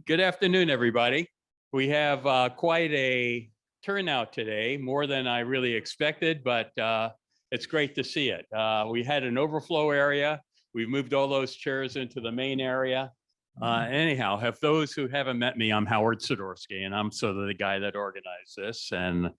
Good afternoon, everybody. We have quite a turnout today, more than I really expected, but it's great to see it. We had an overflow area. We've moved all those chairs into the main area. Anyhow, if those who haven't met me, I'm Howard Sidorsky, and I'm sort of the guy that organized this. And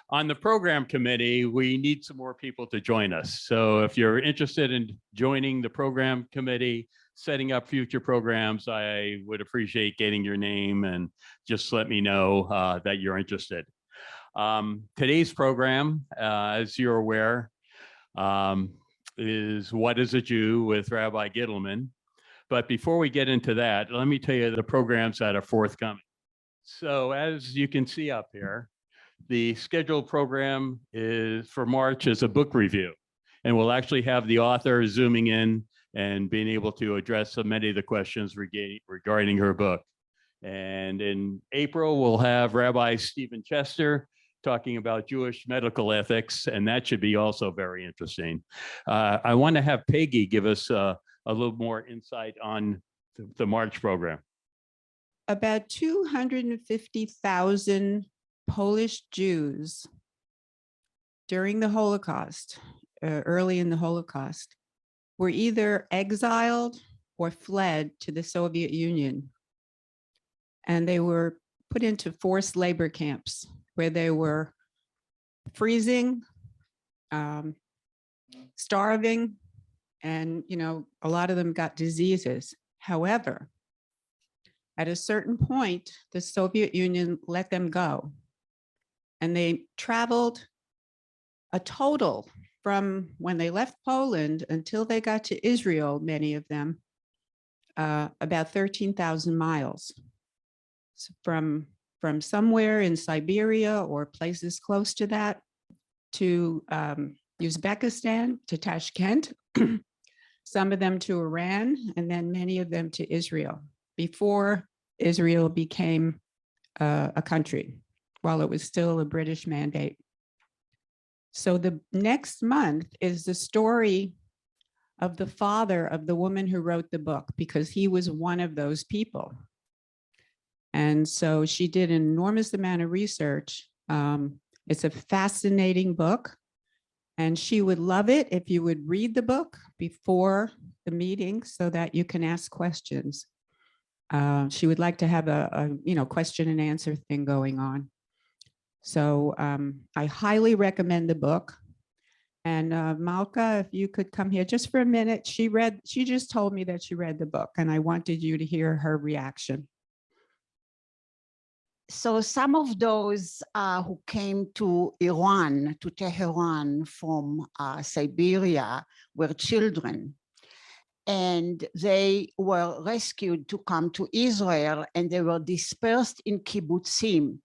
on the program committee, we need some more people to join us. So if you're interested in joining the program committee, setting up future programs, I would appreciate getting your name and just let me know that you're interested. Today's program, as you're aware, is What is a Jew with Rabbi Gittleman. But before we get into that, let me tell you the programs that are forthcoming. So as you can see up here, the scheduled program is for March is a book review. And we'll actually have the author zooming in and being able to address many of the questions regarding her book. And in April, we'll have Rabbi Stephen Chester talking about Jewish medical ethics, and that should be also very interesting. I want to have Peggy give us a little more insight on the March program. About 250,000 Polish Jews during the Holocaust, early in the Holocaust, were either exiled or fled to the Soviet Union. And they were put into forced labor camps where they were freezing, starving, and, a lot of them got diseases. However, at a certain point, the Soviet Union let them go. And they traveled a total from when they left Poland until they got to Israel, many of them, about 13,000 miles. So from somewhere in Siberia or places close to that to Uzbekistan, to Tashkent, some of them to Iran, and then many of them to Israel, before Israel became a country, while it was still a British mandate. So the next month is the story of the father of the woman who wrote the book, because he was one of those people. And so she did an enormous amount of research. It's a fascinating book. And she would love it if you would read the book before the meeting so that you can ask questions. She would like to have a question and answer thing going on. So I highly recommend the book. And Malka, if you could come here just for a minute. She just told me that she read the book, and I wanted you to hear her reaction. So some of those who came to Iran, to Tehran from Siberia, were children. And they were rescued to come to Israel, and they were dispersed in kibbutzim.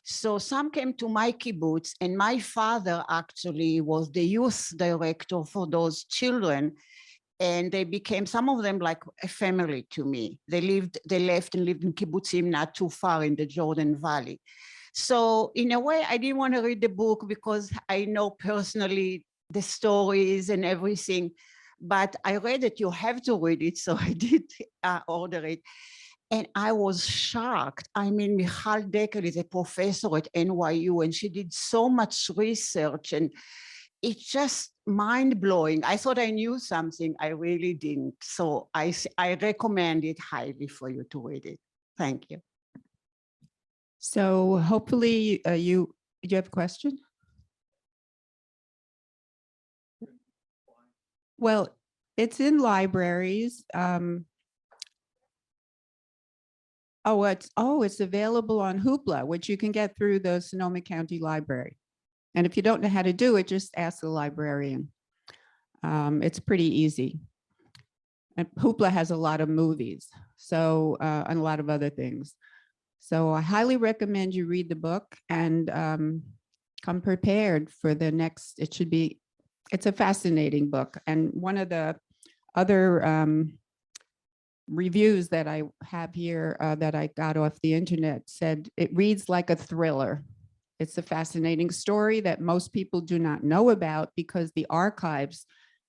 So some came to my kibbutz, and my father actually was the youth director for those children. And they became, some of them, like a family to me. They left and lived in kibbutzim not too far in the Jordan Valley. So in a way, I didn't want to read the book because I know personally the stories and everything, but I read that you have to read it, so I did order it. And I was shocked. I mean, Michal Dekel is a professor at NYU, and she did so much research, and it's just mind-blowing. I thought I knew something. I really didn't. So I recommend it highly for you to read it. Thank you. So hopefully you have a question? Well, it's in libraries. It's available on Hoopla, which you can get through the Sonoma County Library. And if you don't know how to do it, just ask the librarian. It's pretty easy. And Hoopla has a lot of movies, so and a lot of other things. So I highly recommend you read the book and come prepared for the next. It's a fascinating book. And one of the other reviews that I have here that I got off the internet said it reads like a thriller. It's a fascinating story that most people do not know about because the archives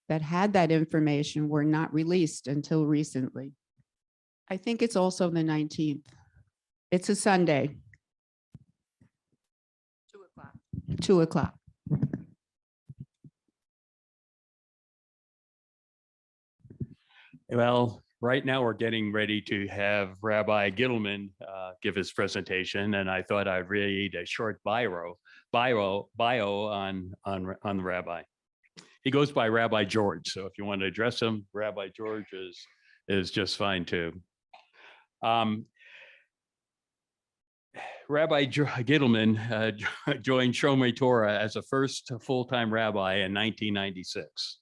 that had that information were not released until recently. I think it's also the 19th. It's a Sunday. 2:00. 2:00. Well, right now we're getting ready to have Rabbi Gittleman give his presentation, and I thought I'd read a short bio on the rabbi. He goes by Rabbi George, so if you want to address him, Rabbi George is just fine too. Rabbi Gittleman joined Shomrei Torah as a first full-time rabbi in 1996.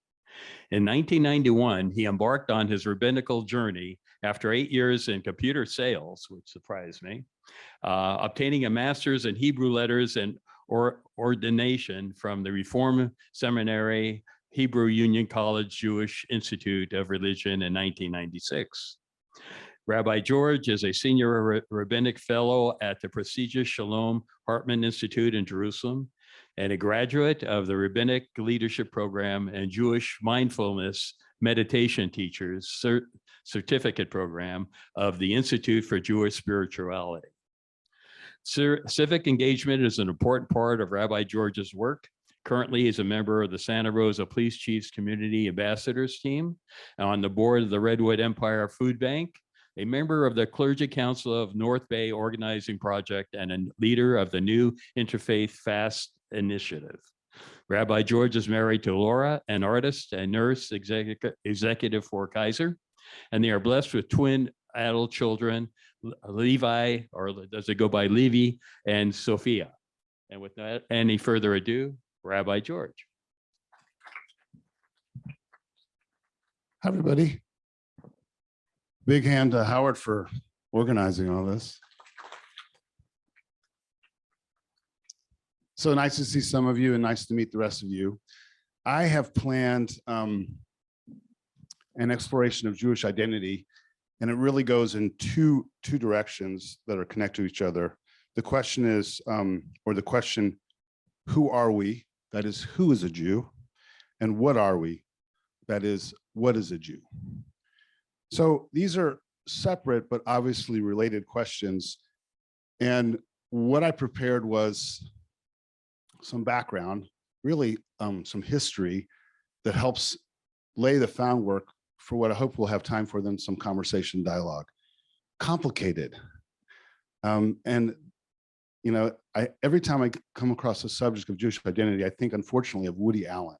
In 1991, he embarked on his rabbinical journey after 8 years in computer sales, which surprised me, obtaining a master's in Hebrew letters and ordination from the Reform Seminary, Hebrew Union College Jewish Institute of Religion in 1996. Rabbi George is a senior rabbinic fellow at the prestigious Shalom Hartman Institute in Jerusalem and a graduate of the Rabbinic Leadership Program and Jewish Mindfulness Meditation Teachers Certificate Program of the Institute for Jewish Spirituality. Civic engagement is an important part of Rabbi George's work. Currently, he's a member of the Santa Rosa Police Chiefs Community Ambassadors Team, on the board of the Redwood Empire Food Bank, a member of the Clergy Council of North Bay Organizing Project, and a leader of the New Interfaith Fast Initiative. Rabbi George is married to Laura, an artist and nurse executive for Kaiser, and they are blessed with twin adult children, Levi, or does it go by Levi, and Sophia. And without any further ado, Rabbi George. Hi, everybody. Big hand to Howard for organizing all this. So nice to see some of you and nice to meet the rest of you. I have planned an exploration of Jewish identity, and it really goes in two directions that are connected to each other. The question is, or the question, who are we? That is, who is a Jew? And what are we? That is, what is a Jew? So these are separate, but obviously related questions. And what I prepared was some background, really some history that helps lay the groundwork for what I hope we'll have time for, then some conversation dialogue. Complicated. And you know, every time I come across the subject of Jewish identity, I think, unfortunately, of Woody Allen.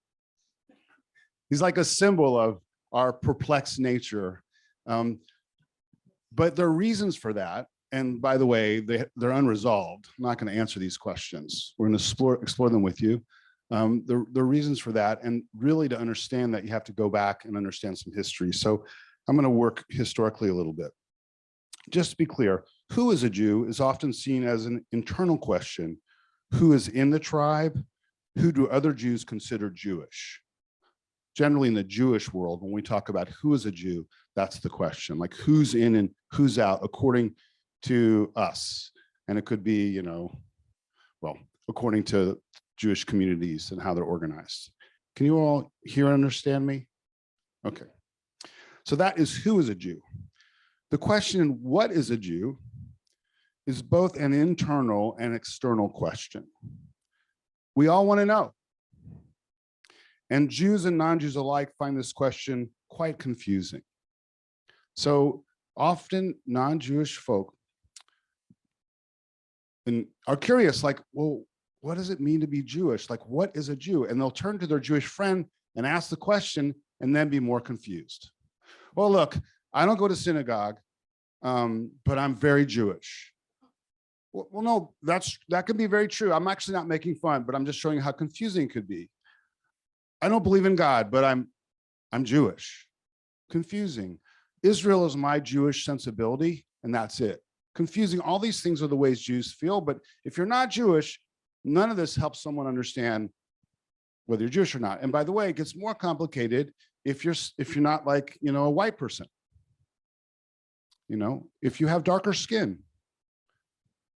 He's like a symbol of our perplexed nature. But there are reasons for that. And by the way, they're unresolved. I'm not going to answer these questions. We're going to explore them with you. The reasons for that, and really to understand that, you have to go back and understand some history. So I'm going to work historically a little bit. Just to be clear, who is a Jew is often seen as an internal question. Who is in the tribe? Who do other Jews consider Jewish? Generally in the Jewish world, when we talk about who is a Jew, that's the question, like who's in and who's out according to us. And it could be, you know, well, according to Jewish communities and how they're organized. Can you all hear and understand me? Okay. So that is who is a Jew. The question, what is a Jew, is both an internal and external question. We all want to know. And Jews and non-Jews alike find this question quite confusing. So often non-Jewish folk are curious, like, well, what does it mean to be Jewish? Like, what is a Jew? And they'll turn to their Jewish friend and ask the question and then be more confused. Well, look, I don't go to synagogue, but I'm very Jewish. Well, no, that can be very true. I'm actually not making fun, but I'm just showing you how confusing it could be. I don't believe in God, but I'm Jewish. Confusing. Israel is my Jewish sensibility, and that's it. Confusing. All these things are the ways Jews feel, but if you're not Jewish, none of this helps someone understand whether you're Jewish or not. And by the way, it gets more complicated if you're not like, you know, a white person. You know, if you have darker skin,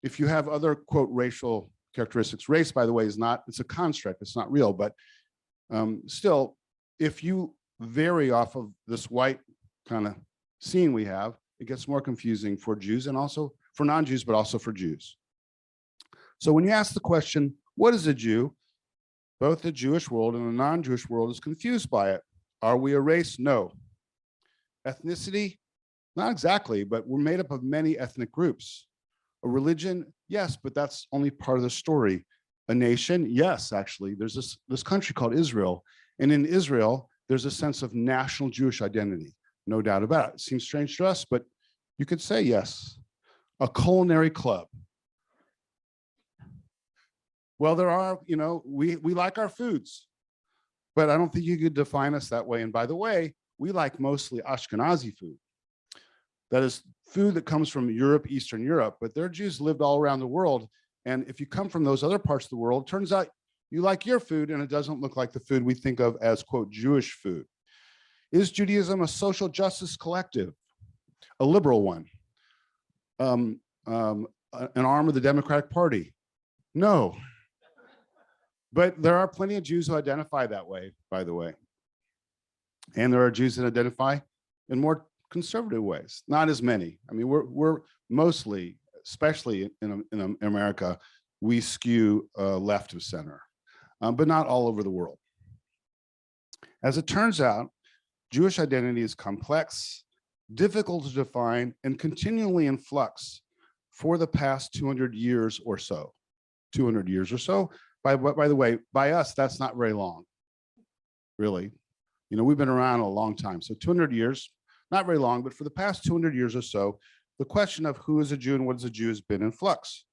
if you have other, quote, racial characteristics. Race, by the way, it's a construct, it's not real, but still, if you vary off of this white kind of scene we have, it gets more confusing for Jews and also for non-Jews, but also for Jews. So when you ask the question, what is a Jew? Both the Jewish world and the non-Jewish world is confused by it. Are we a race? No. Ethnicity? Not exactly, but we're made up of many ethnic groups. A religion? Yes, but that's only part of the story. A nation? Yes, actually. There's this country called Israel. And in Israel, there's a sense of national Jewish identity. No doubt about it. It seems strange to us, but you could say yes. A culinary club. Well, there are, we like our foods, but I don't think you could define us that way. And by the way, we like mostly Ashkenazi food. That is food that comes from Europe, Eastern Europe, but there are Jews lived all around the world. And if you come from those other parts of the world, it turns out you like your food and it doesn't look like the food we think of as, quote, Jewish food. Is Judaism a social justice collective? A liberal one? An arm of the Democratic Party? No. But there are plenty of Jews who identify that way, by the way. And there are Jews that identify in more conservative ways, not as many. I mean, we're mostly, especially in America, we skew left of center, but not all over the world. As it turns out, Jewish identity is complex, difficult to define, and continually in flux for the past 200 years or so. 200 years or so. By the way, by us, that's not very long, really. We've been around a long time. So 200 years, not very long, but for the past 200 years or so, the question of who is a Jew and what is a Jew has been in flux.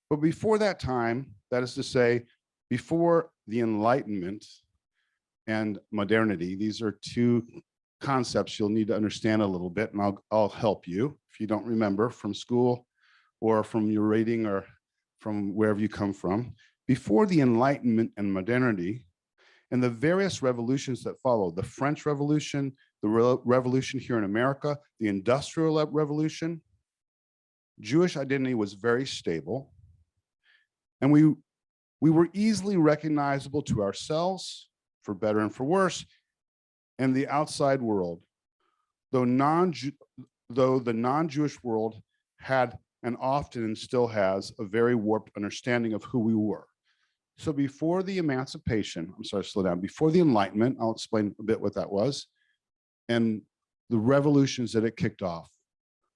But before that time, that is to say, before the Enlightenment and modernity, these are two concepts you'll need to understand a little bit, and I'll help you if you don't remember from school or from your reading or from wherever you come from. Before the Enlightenment and modernity, and the various revolutions that followed, the French Revolution, the revolution here in America, the Industrial Revolution, Jewish identity was very stable. And we were easily recognizable to ourselves, for better and for worse, and the outside world, though the non-Jewish world had and often and still has a very warped understanding of who we were. So before the emancipation, slow down, before the Enlightenment, I'll explain a bit what that was, and the revolutions that it kicked off,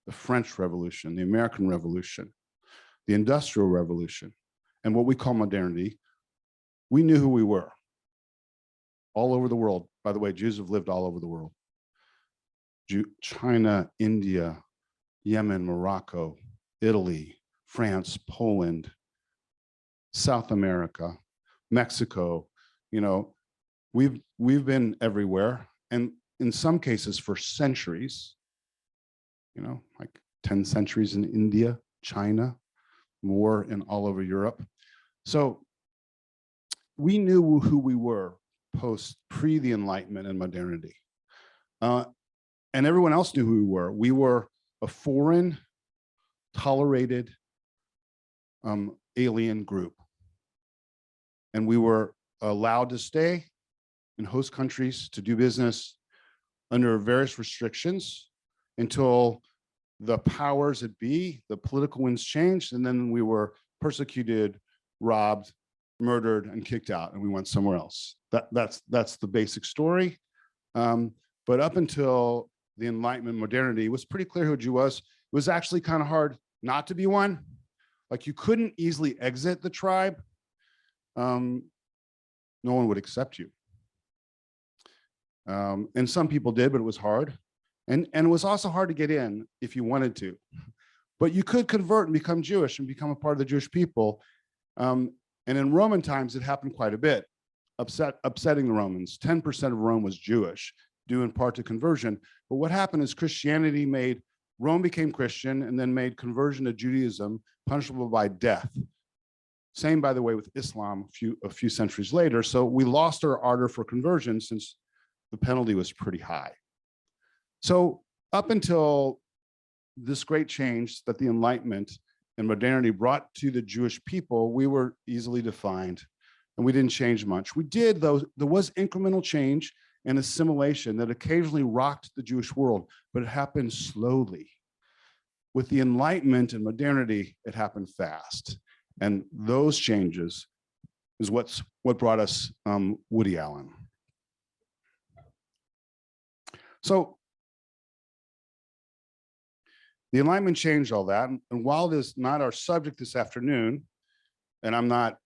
the French Revolution, the American Revolution, the Industrial Revolution, and what we call modernity, we knew who we were all over the world. By the way, Jews have lived all over the world. China, India, Yemen, Morocco, Italy, France, Poland, South America, Mexico, we've been everywhere. And in some cases for centuries, like 10 centuries in India, China, more in all over Europe. So we knew who we were pre the Enlightenment and modernity. And everyone else knew who we were. We were a foreign, tolerated alien group. And we were allowed to stay in host countries to do business under various restrictions until the powers that be, the political winds changed, and then we were persecuted, robbed, murdered, and kicked out, and we went somewhere else. That's the basic story. But up until the Enlightenment, modernity, it was pretty clear who a Jew was. It was actually kind of hard not to be one. Like you couldn't easily exit the tribe. No one would accept you. And some people did, but it was hard. And it was also hard to get in if you wanted to. But you could convert and become Jewish and become a part of the Jewish people. And in Roman times, it happened quite a bit, upsetting the Romans. 10% of Rome was Jewish, due in part to conversion. But what happened is Rome became Christian and then made conversion to Judaism punishable by death. Same, by the way, with Islam a few centuries later. So we lost our ardor for conversion since the penalty was pretty high. So up until this great change that the Enlightenment and modernity brought to the Jewish people, we were easily defined and we didn't change much. We did, though, there was incremental change and assimilation that occasionally rocked the Jewish world, but it happened slowly. with the Enlightenment and modernity, it happened fast. And those changes is what brought us Woody Allen. So the Enlightenment changed all that. And while it is not our subject this afternoon, and I'm not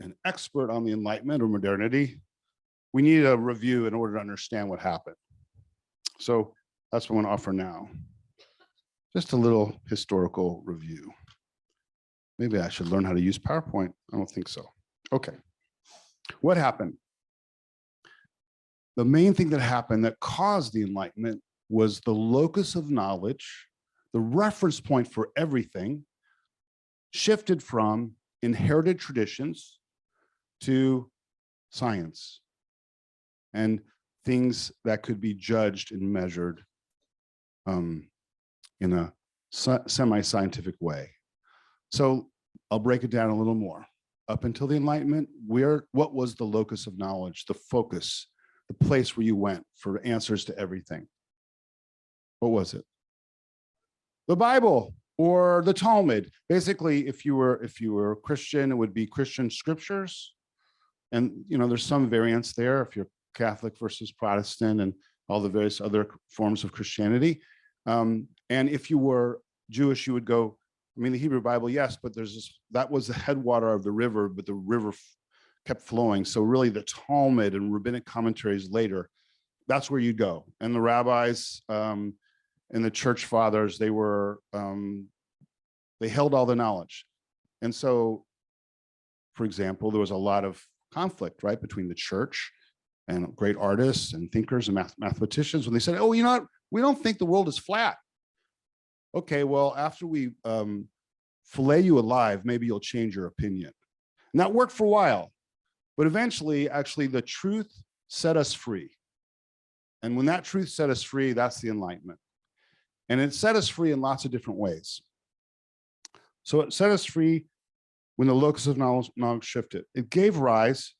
an expert on the Enlightenment or modernity, we need a review in order to understand what happened. So that's what I want to offer now. Just a little historical review. Maybe I should learn how to use PowerPoint. I don't think so. Okay. What happened? The main thing that happened that caused the Enlightenment was the locus of knowledge, the reference point for everything, shifted from inherited traditions to science and things that could be judged and measured in a semi-scientific way. So I'll break it down a little more. Up until the Enlightenment, what was the locus of knowledge, the focus, the place where you went for answers to everything? What was it? The Bible or the Talmud. Basically, if you were Christian, it would be Christian scriptures. And there's some variance there if you're Catholic versus Protestant and all the various other forms of Christianity. And if you were Jewish, you would go, the Hebrew Bible, yes, but that was the headwater of the river, but the river kept flowing. So really the Talmud and rabbinic commentaries later, that's where you'd go. And the rabbis and the church fathers, they held all the knowledge. And so, for example, there was a lot of conflict, right, between the church and great artists and thinkers and mathematicians when they said, oh, you know what, we don't think the world is flat. Okay, well, after we fillet you alive, maybe you'll change your opinion. And that worked for a while, but eventually, actually, the truth set us free. And when that truth set us free, that's the Enlightenment. And it set us free in lots of different ways. So it set us free when the locus of knowledge shifted. It gave rise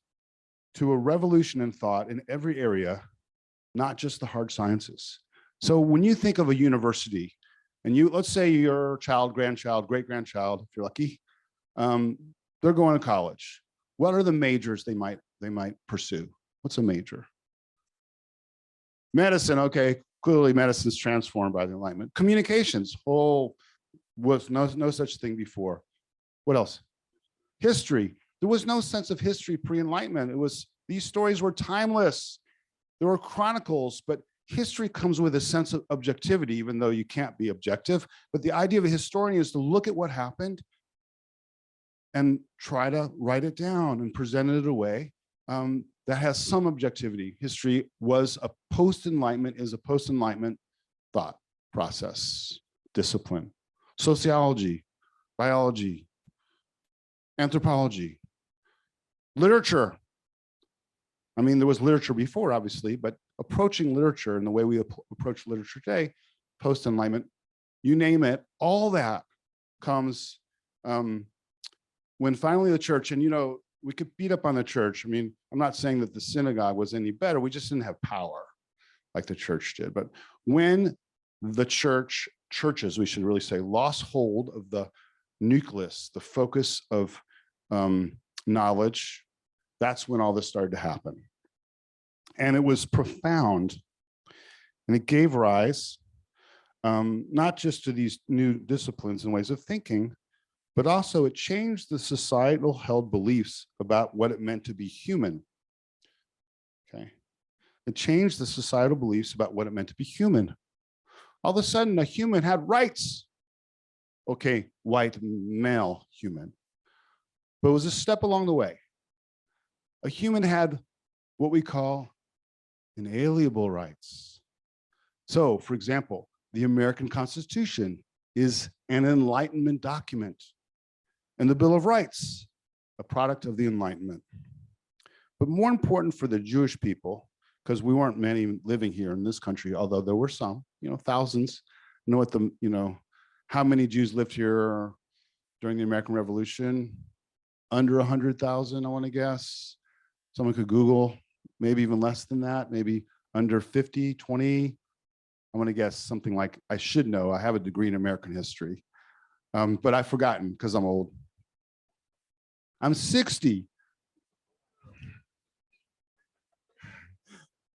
to a revolution in thought in every area, not just the hard sciences. So when you think of a university, and let's say your child, grandchild, great-grandchild, if you're lucky, they're going to college. What are the majors they might pursue? What's a major? Medicine, okay, clearly medicine's transformed by the Enlightenment. Communications, was no such thing before. What else? History. There was no sense of history pre-Enlightenment. These stories were timeless. There were chronicles, but history comes with a sense of objectivity, even though you can't be objective. But the idea of a historian is to look at what happened and try to write it down and present it in a way that has some objectivity. History was a post-Enlightenment, is a post-Enlightenment thought process, discipline. Sociology, biology, anthropology, literature. There was literature before, obviously, but approaching literature and the way we approach literature today, post-Enlightenment, you name it, all that comes when finally the church, and we could beat up on the church. I'm not saying that the synagogue was any better. We just didn't have power like the church did. But when the churches, we should really say, lost hold of the nucleus, the focus of knowledge, that's when all this started to happen. And it was profound. And it gave rise not just to these new disciplines and ways of thinking, but also it changed the societal held beliefs about what it meant to be human. Okay. It changed the societal beliefs about what it meant to be human. All of a sudden, a human had rights. Okay, white male human. But it was a step along the way. A human had what we call inalienable rights. So, for example, the American Constitution is an Enlightenment document, and the Bill of Rights, a product of the Enlightenment. But more important for the Jewish people, because we weren't many living here in this country, although there were some, thousands. How many Jews lived here during the American Revolution? Under 100,000, I want to guess. Someone could Google, maybe even less than that, maybe under 50, 20. I want to guess something like, I should know, I have a degree in American history, but I've forgotten because I'm old. I'm 60.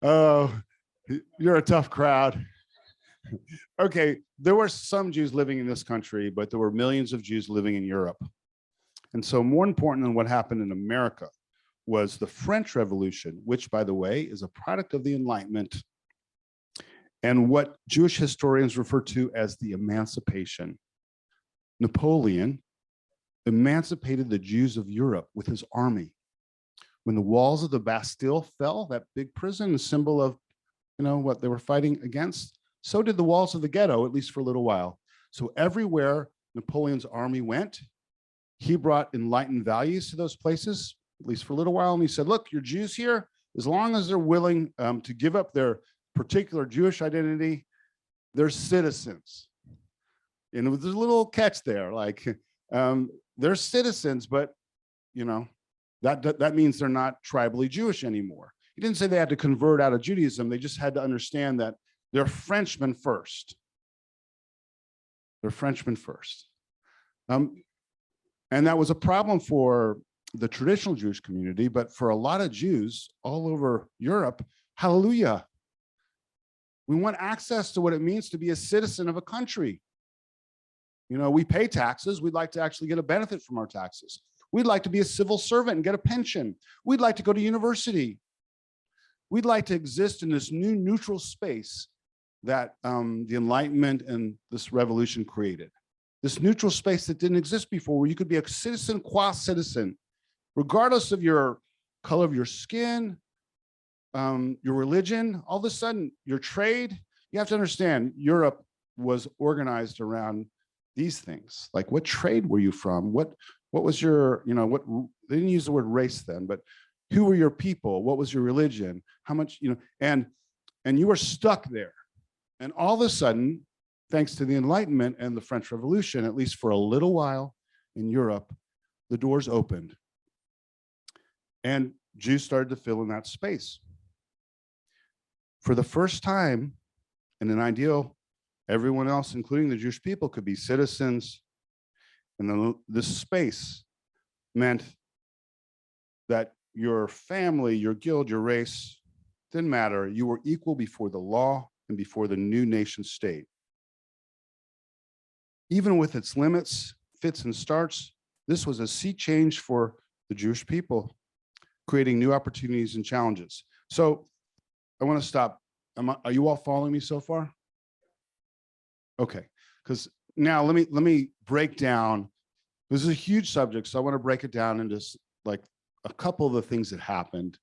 Oh, you're a tough crowd. Okay, there were some Jews living in this country, but there were millions of Jews living in Europe. And so more important than what happened in America was the French Revolution, which, by the way, is a product of the Enlightenment and what Jewish historians refer to as the Emancipation. Napoleon emancipated the Jews of Europe with his army. When the walls of the Bastille fell, that big prison, a symbol of, what they were fighting against, so did the walls of the ghetto, at least for a little while. So everywhere Napoleon's army went, he brought enlightened values to those places, at least for a little while. And he said, look, your Jews here, as long as they're willing to give up their particular Jewish identity, they're citizens. And there's a little catch there, like they're citizens, but that means they're not tribally Jewish anymore. He didn't say they had to convert out of Judaism. They just had to understand that they're Frenchmen first. They're Frenchmen first. And that was a problem for the traditional Jewish community, but for a lot of Jews all over Europe, hallelujah. We want access to what it means to be a citizen of a country. We pay taxes. We'd like to actually get a benefit from our taxes. We'd like to be a civil servant and get a pension. We'd like to go to university. We'd like to exist in this new neutral space that the Enlightenment and this revolution created. This neutral space that didn't exist before, where you could be a citizen qua citizen, regardless of your color of your skin, your religion, all of a sudden, your trade. You have to understand, Europe was organized around these things. Like, what trade were you from? What was your, they didn't use the word race then, but who were your people? What was your religion? How much, and you were stuck there. And all of a sudden, thanks to the Enlightenment and the French Revolution, at least for a little while in Europe, the doors opened. And Jews started to fill in that space. For the first time, in an ideal, everyone else, including the Jewish people, could be citizens. And this space meant that your family, your guild, your race, didn't matter. You were equal before the law and before the new nation state. Even with its limits, fits, and starts, this was a sea change for the Jewish people, creating new opportunities and challenges. So I want to stop. Are you all following me so far? Okay, because now let me break down. This is a huge subject, so I want to break it down into like a couple of the things that happened.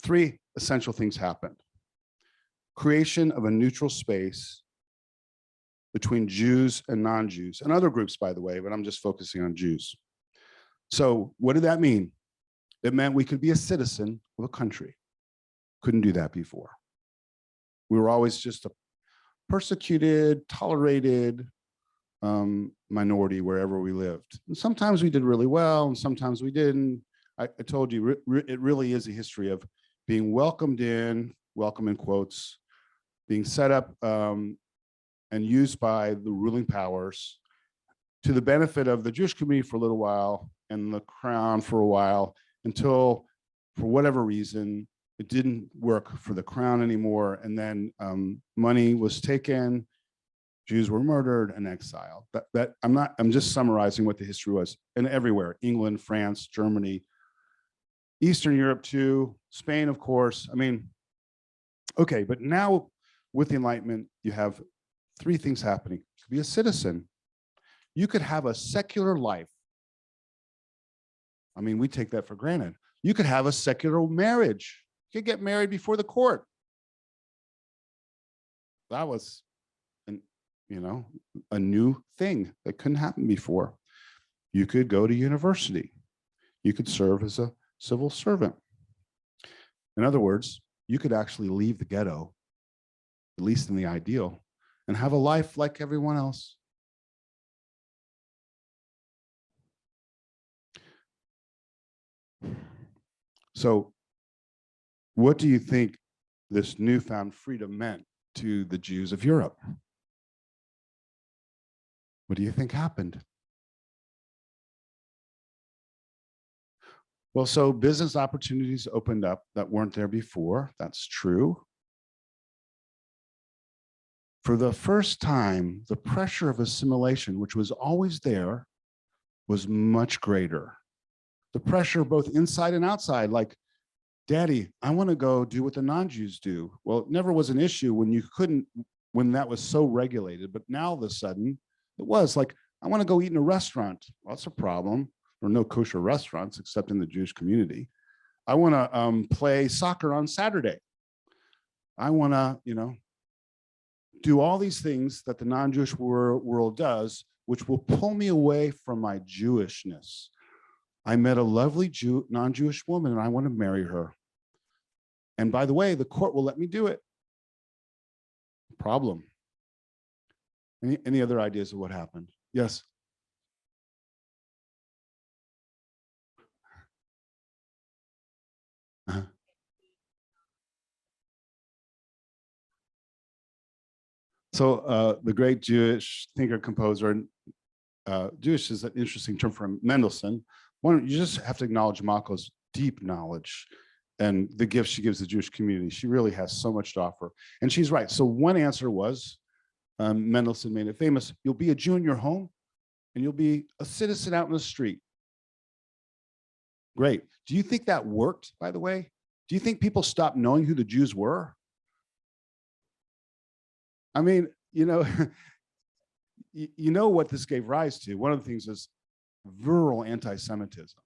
3 essential things happened. Creation of a neutral space between Jews and non-Jews, and other groups, by the way, but I'm just focusing on Jews. So what did that mean? It meant we could be a citizen of a country. Couldn't do that before. We were always just a persecuted, tolerated minority wherever we lived. And sometimes we did really well, and sometimes we didn't. I told you, it really is a history of being welcomed in, welcome in quotes, being set up and used by the ruling powers to the benefit of the Jewish community for a little while and the crown for a while, until, for whatever reason, it didn't work for the crown anymore. And then money was taken, Jews were murdered and exiled. I'm just summarizing what the history was. And everywhere, England, France, Germany, Eastern Europe too, Spain, of course. I mean, okay, but now with the Enlightenment, you have 3 things happening. You could be a citizen. You could have a secular life. I mean, we take that for granted. You could have a secular marriage. You could get married before the court. That was, a new thing that couldn't happen before. You could go to university. You could serve as a civil servant. In other words, you could actually leave the ghetto, at least in the ideal, and have a life like everyone else. So what do you think this newfound freedom meant to the Jews of Europe. What do you think happened? Well, so business opportunities opened up that weren't there before. That's true. For the first time, the pressure of assimilation, which was always there, was much greater. The pressure both inside and outside, like, Daddy, I want to go do what the non-Jews do. Well, it never was an issue when you couldn't, when that was so regulated, but now all of a sudden it was like, I want to go eat in a restaurant. Well, that's a problem. There are no kosher restaurants except in the Jewish community. I want to play soccer on Saturday. I want to, do all these things that the non-Jewish world does, which will pull me away from my Jewishness. I met a lovely non-Jewish woman and I want to marry her. And by the way, the court will let me do it. Problem. Any other ideas of what happened? Yes. Uh-huh. So the great Jewish thinker, composer, Jewish is an interesting term for Mendelssohn. You just have to acknowledge Malko's deep knowledge and the gifts she gives the Jewish community. She really has so much to offer. And she's right. So one answer was, Mendelssohn made it famous, you'll be a Jew in your home and you'll be a citizen out in the street. Great. Do you think that worked, by the way? Do you think people stopped knowing who the Jews were? I mean, you know what this gave rise to. One of the things is virile anti-Semitism.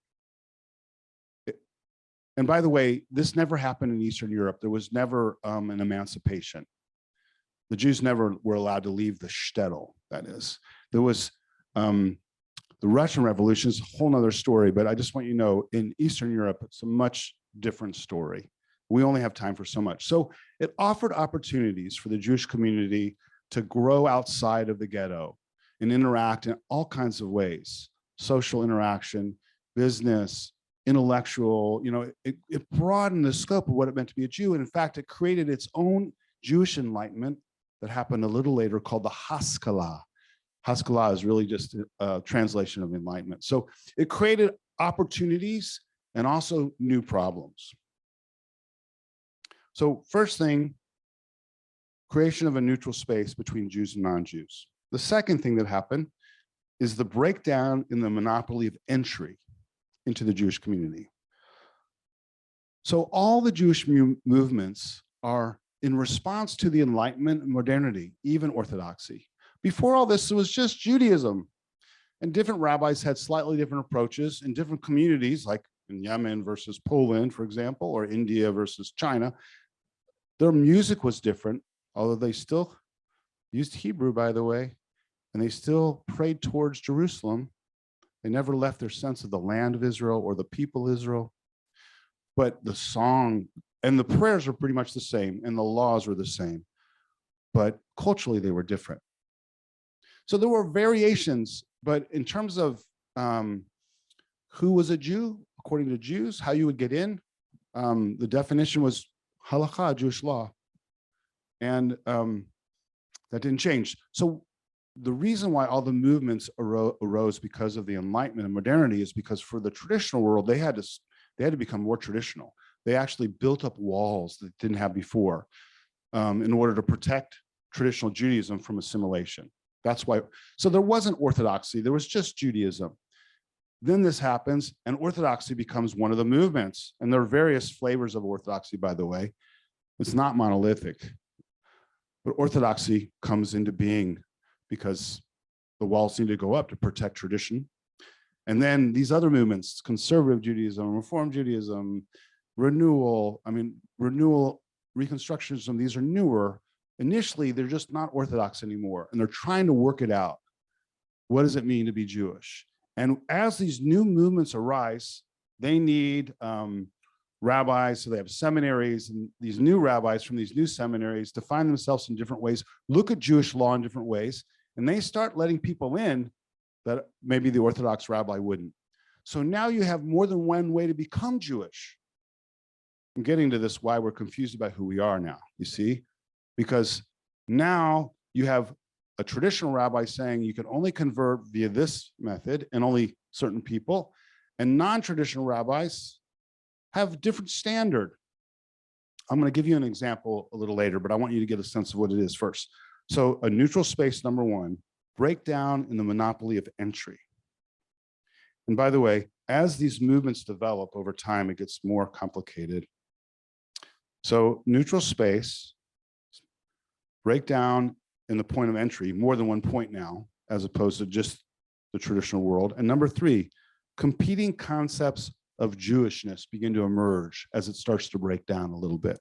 And by the way, this never happened in Eastern Europe. There was never an emancipation. The Jews never were allowed to leave the shtetl, that is. There was the Russian Revolution is a whole nother story, but I just want you to know, in Eastern Europe, it's a much different story. We only have time for so much. So it offered opportunities for the Jewish community to grow outside of the ghetto and interact in all kinds of ways, social interaction, business, intellectual, it broadened the scope of what it meant to be a Jew. And in fact, it created its own Jewish enlightenment that happened a little later called the Haskalah. Haskalah is really just a translation of enlightenment. So it created opportunities and also new problems. So first thing, creation of a neutral space between Jews and non-Jews. The second thing that happened is the breakdown in the monopoly of entry into the Jewish community. So all the Jewish movements are in response to the Enlightenment and modernity, even Orthodoxy. Before all this, it was just Judaism. And different rabbis had slightly different approaches in different communities, like in Yemen versus Poland, for example, or India versus China. Their music was different, although they still used Hebrew, by the way, and they still prayed towards Jerusalem. They never left their sense of the land of Israel or the people of Israel. But the song and the prayers were pretty much the same, and the laws were the same. But culturally, they were different. So there were variations, but in terms of who was a Jew, according to Jews, how you would get in, the definition was halakha, Jewish law. And that didn't change. So the reason why all the movements arose because of the Enlightenment and modernity is because for the traditional world, they had to become more traditional. They actually built up walls that didn't have before in order to protect traditional Judaism from assimilation. That's why. So there wasn't Orthodoxy, there was just Judaism. Then this happens and Orthodoxy becomes one of the movements. And there are various flavors of Orthodoxy, by the way. It's not monolithic. But Orthodoxy comes into being because the walls need to go up to protect tradition. And then these other movements, conservative Judaism, Reform Judaism, renewal, Reconstructionism, these are newer. Initially, they're just not Orthodox anymore, and they're trying to work it out. What does it mean to be Jewish? And as these new movements arise, they need rabbis, so they have seminaries, and these new rabbis from these new seminaries define themselves in different ways, look at Jewish law in different ways, and they start letting people in that maybe the Orthodox rabbi wouldn't. So now you have more than one way to become Jewish. I'm getting to this, why we're confused about who we are now, you see? Because Now you have a traditional rabbi saying you can only convert via this method and only certain people, and non-traditional rabbis have different standard. I'm going to give you an example a little later, but I want you to get a sense of what it is first. So a neutral space, number one, breakdown in the monopoly of entry. And by the way, as these movements develop over time, it gets more complicated. So neutral space, breakdown in the point of entry, more than one point now, as opposed to just the traditional world. And number three, competing concepts of Jewishness begin to emerge as it starts to break down a little bit.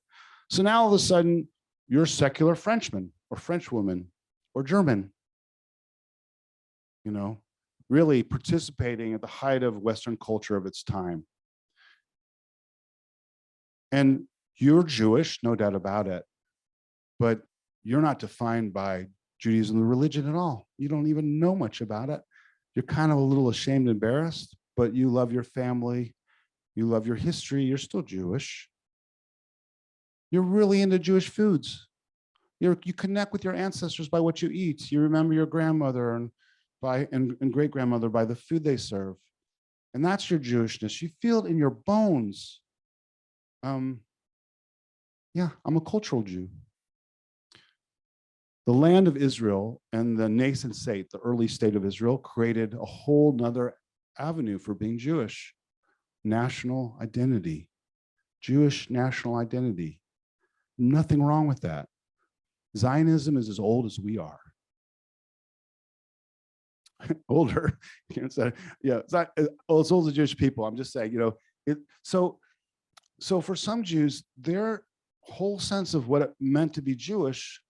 So now all of a sudden, you're a secular Frenchman or Frenchwoman or German, you know, really participating at the height of Western culture of its time. And you're Jewish, no doubt about it, but you're not defined by Judaism, the religion at all. You don't even know much about it. You're kind of a little ashamed, embarrassed, but you love your family. You love your history. You're still Jewish. You're really into Jewish foods. You connect with your ancestors by what you eat. You remember your grandmother and great-grandmother by the food they serve. And that's your Jewishness. You feel it in your bones. Yeah, I'm a cultural Jew. The land of Israel and the nascent state, the early state of Israel, created a whole nother avenue for being Jewish. National identity, Jewish national identity. Nothing wrong with that. Zionism is as old as we are. Older. Yeah, it's not as old as Jewish people. I'm just saying, you know, so for some Jews, their whole sense of what it meant to be Jewish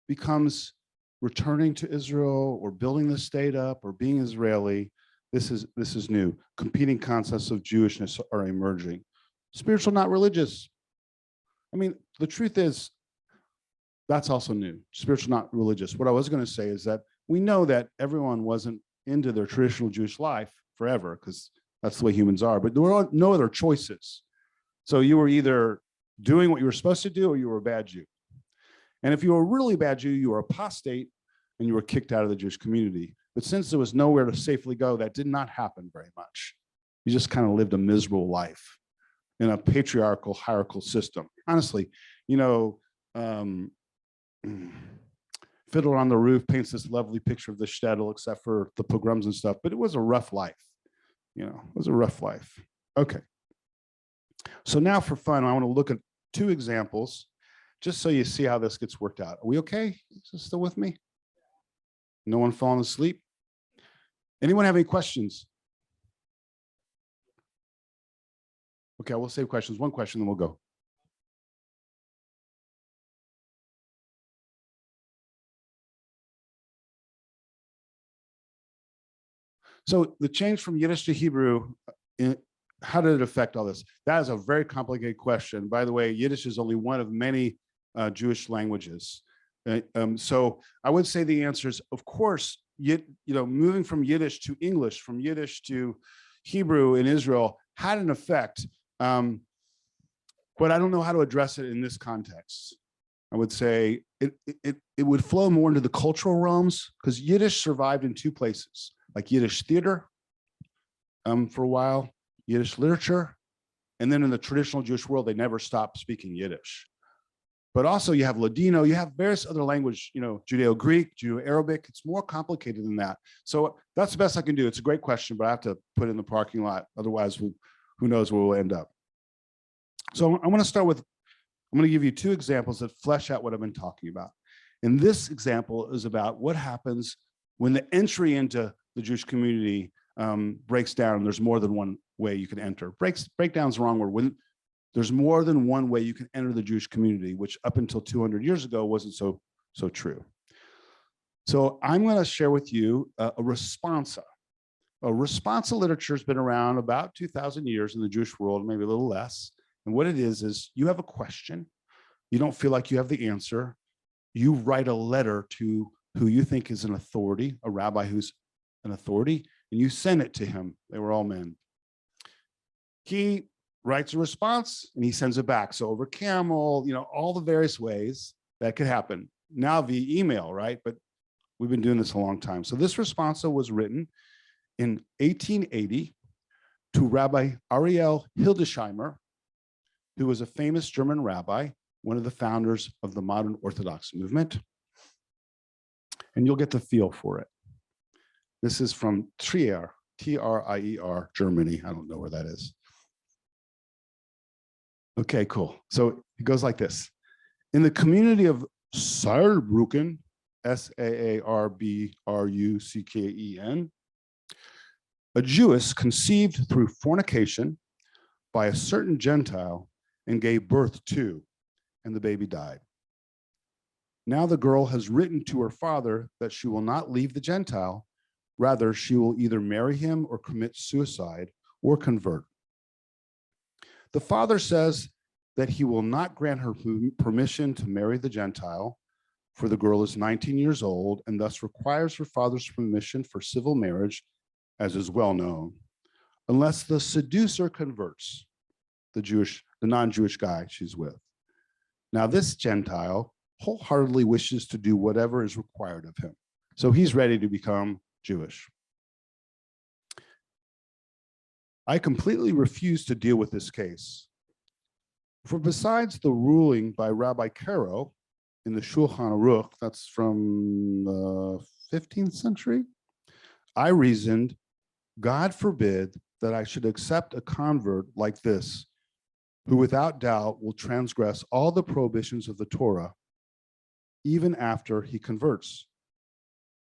becomes returning to Israel or building the state up or being Israeli. This is new. Competing concepts of Jewishness are emerging. Spiritual, not religious. I mean, the truth is, that's also new. Spiritual, not religious. What I was going to say is that we know that everyone wasn't into their traditional Jewish life forever, because that's the way humans are, but there were no other choices. So you were either doing what you were supposed to do or you were a bad Jew. And if you were a really bad Jew, you were apostate and you were kicked out of the Jewish community. But since there was nowhere to safely go, that did not happen very much. You just kind of lived a miserable life in a patriarchal, hierarchical system. Honestly, you know, Fiddler on the Roof paints this lovely picture of the shtetl, except for the pogroms and stuff, but it was a rough life. You know, it was a rough life. Okay. So now for fun, I want to look at two examples, just so you see how this gets worked out. Are we okay? Is this still with me? No one falling asleep? Anyone have any questions? Okay, we'll save questions. One question, then we'll go. So the change from Yiddish to Hebrew, how did it affect all this? That is a very complicated question. By the way, Yiddish is only one of many Jewish languages. So I would say the answer is, of course, moving from Yiddish to English, from Yiddish to Hebrew in Israel had an effect, but I don't know how to address it in this context. I would say it would flow more into the cultural realms, because Yiddish survived in two places, like Yiddish theater for a while, Yiddish literature, and then in the traditional Jewish world, they never stopped speaking Yiddish. But also you have Ladino, you have various other language, Judeo-Greek, Judeo-Arabic. It's more complicated than that. So that's the best I can do. It's a great question, but I have to put it in the parking lot. Otherwise, who knows where we'll end up. So I'm going to give you two examples that flesh out what I've been talking about. And this example is about what happens when the entry into the Jewish community breaks down, and there's more than one way you can enter. Breakdown's the wrong word. When there's more than one way you can enter the Jewish community, which up until 200 years ago wasn't so true. So I'm going to share with you a responsa. A responsa literature has been around about 2,000 years in the Jewish world, maybe a little less. And what it is you have a question. You don't feel like you have the answer. You write a letter to who you think is an authority, a rabbi who's an authority, and you send it to him. They were all men. He writes a response and he sends it back. So over camel, all the various ways that could happen. now via email, right? But we've been doing this a long time. So this responsa was written in 1880 to Rabbi Ariel Hildesheimer, who was a famous German rabbi, one of the founders of the modern Orthodox movement. And you'll get the feel for it. This is from Trier, T-R-I-E-R, Germany. I don't know where that is. Okay, cool. So it goes like this. In the community of Saarbrücken, S-A-A-R-B-R-U-C-K-E-N, a Jewess conceived through fornication by a certain Gentile and gave birth to, and the baby died. Now the girl has written to her father that she will not leave the Gentile. Rather, she will either marry him or commit suicide or convert. The father says that he will not grant her permission to marry the Gentile, for the girl is 19 years old and thus requires her father's permission for civil marriage, as is well known, unless the seducer converts the non-Jewish guy she's with. Now this Gentile wholeheartedly wishes to do whatever is required of him. So he's ready to become Jewish. I completely refuse to deal with this case. For besides the ruling by Rabbi Caro in the Shulchan Aruch, that's from the 15th century, I reasoned, God forbid that I should accept a convert like this, who without doubt will transgress all the prohibitions of the Torah, even after he converts.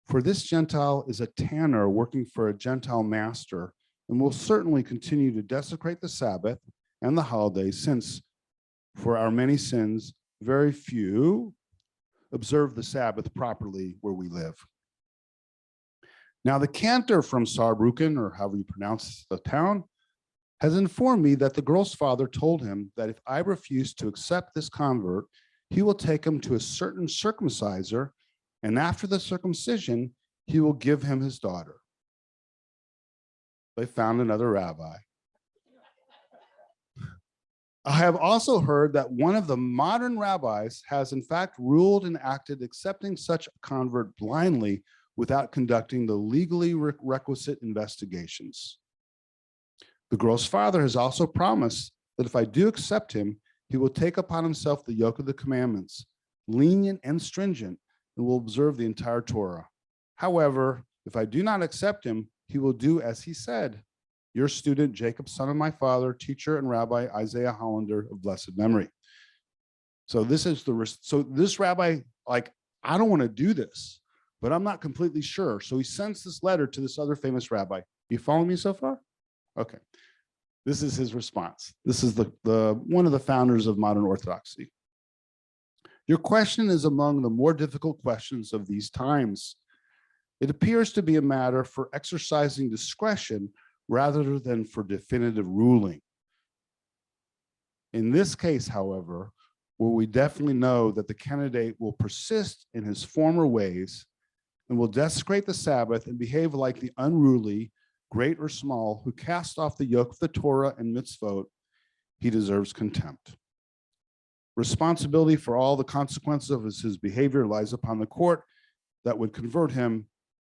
For this Gentile is a tanner working for a Gentile master and will certainly continue to desecrate the Sabbath and the holidays, since for our many sins, very few observe the Sabbath properly where we live. Now, the cantor from Saarbrücken, or however you pronounce the town, has informed me that the girl's father told him that if I refuse to accept this convert, he will take him to a certain circumciser, and after the circumcision, he will give him his daughter. They found another rabbi. I have also heard that one of the modern rabbis has in fact ruled and acted accepting such a convert blindly without conducting the legally requisite investigations. The girl's father has also promised that if I do accept him, he will take upon himself the yoke of the commandments, lenient and stringent, and will observe the entire Torah. However, if I do not accept him, he will do as he said. Your student, Jacob, son of my father, teacher and rabbi, Isaiah Hollander of blessed memory. So this is this rabbi, like, I don't want to do this, but I'm not completely sure. So he sends this letter to this other famous rabbi. You follow me so far? Okay. This is his response. This is the one of the founders of modern Orthodoxy. Your question is among the more difficult questions of these times. It appears to be a matter for exercising discretion rather than for definitive ruling. In this case, however, where we definitely know that the candidate will persist in his former ways and will desecrate the Sabbath and behave like the unruly, great or small, who cast off the yoke of the Torah and mitzvot, he deserves contempt. Responsibility for all the consequences of his behavior lies upon the court that would convert him.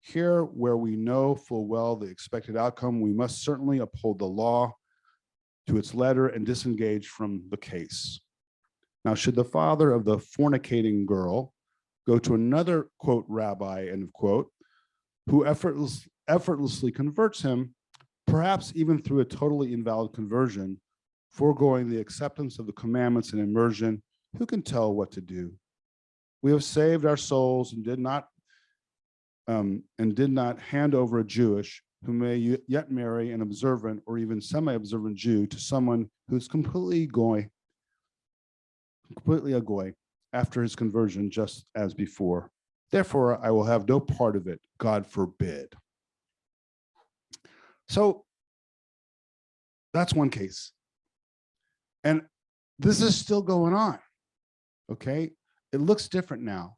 Here, where we know full well the expected outcome, we must certainly uphold the law to its letter and disengage from the case. Now, should the father of the fornicating girl go to another, quote, rabbi, end of quote, who effortlessly converts him, perhaps even through a totally invalid conversion, foregoing the acceptance of the commandments and immersion, who can tell what to do? We have saved our souls and did not hand over a Jewish who may yet marry an observant or even semi-observant Jew to someone who's completely a goy after his conversion, just as before. Therefore, I will have no part of it, God forbid. So that's one case. And this is still going on, okay? It looks different now.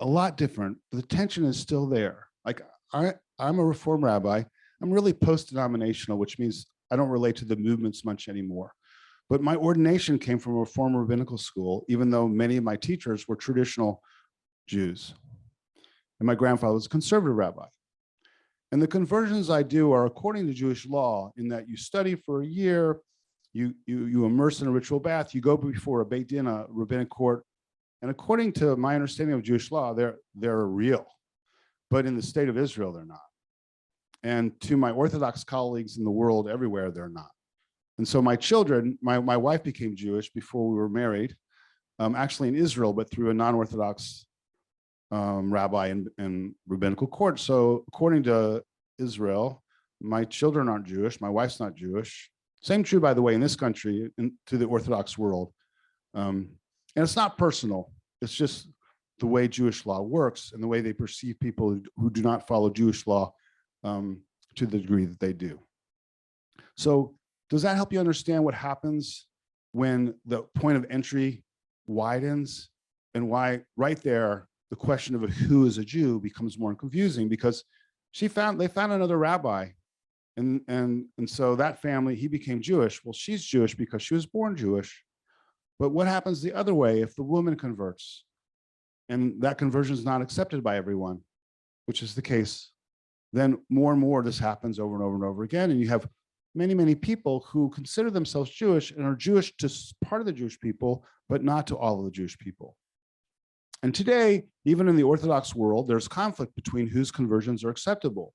A lot different. The tension is still there. Like, I'm a Reform rabbi. I'm really post-denominational, which means I don't relate to the movements much anymore. But my ordination came from a former rabbinical school, even though many of my teachers were traditional Jews. And my grandfather was a conservative rabbi. And the conversions I do are according to Jewish law, in that you study for a year, you immerse in a ritual bath, you go before a Beit Din, a rabbinic court. And according to my understanding of Jewish law, they're real. But in the state of Israel, they're not. And to my Orthodox colleagues in the world everywhere, they're not. And so my children, my wife became Jewish before we were married, actually in Israel, but through a non-Orthodox rabbi and rabbinical court. So according to Israel, my children aren't Jewish, my wife's not Jewish. Same true, by the way, in this country, to the Orthodox world. And it's not personal. It's just the way Jewish law works and the way they perceive people who do not follow Jewish law to the degree that they do. So does that help you understand what happens when the point of entry widens, and why right there, the question of who is a Jew becomes more confusing? Because they found another rabbi, and so that family, he became Jewish. Well, she's Jewish because she was born Jewish. But what happens the other way if the woman converts and that conversion is not accepted by everyone, which is the case? Then more and more this happens over and over and over again. And you have many, many people who consider themselves Jewish and are Jewish to part of the Jewish people, but not to all of the Jewish people. And today, even in the Orthodox world, there's conflict between whose conversions are acceptable.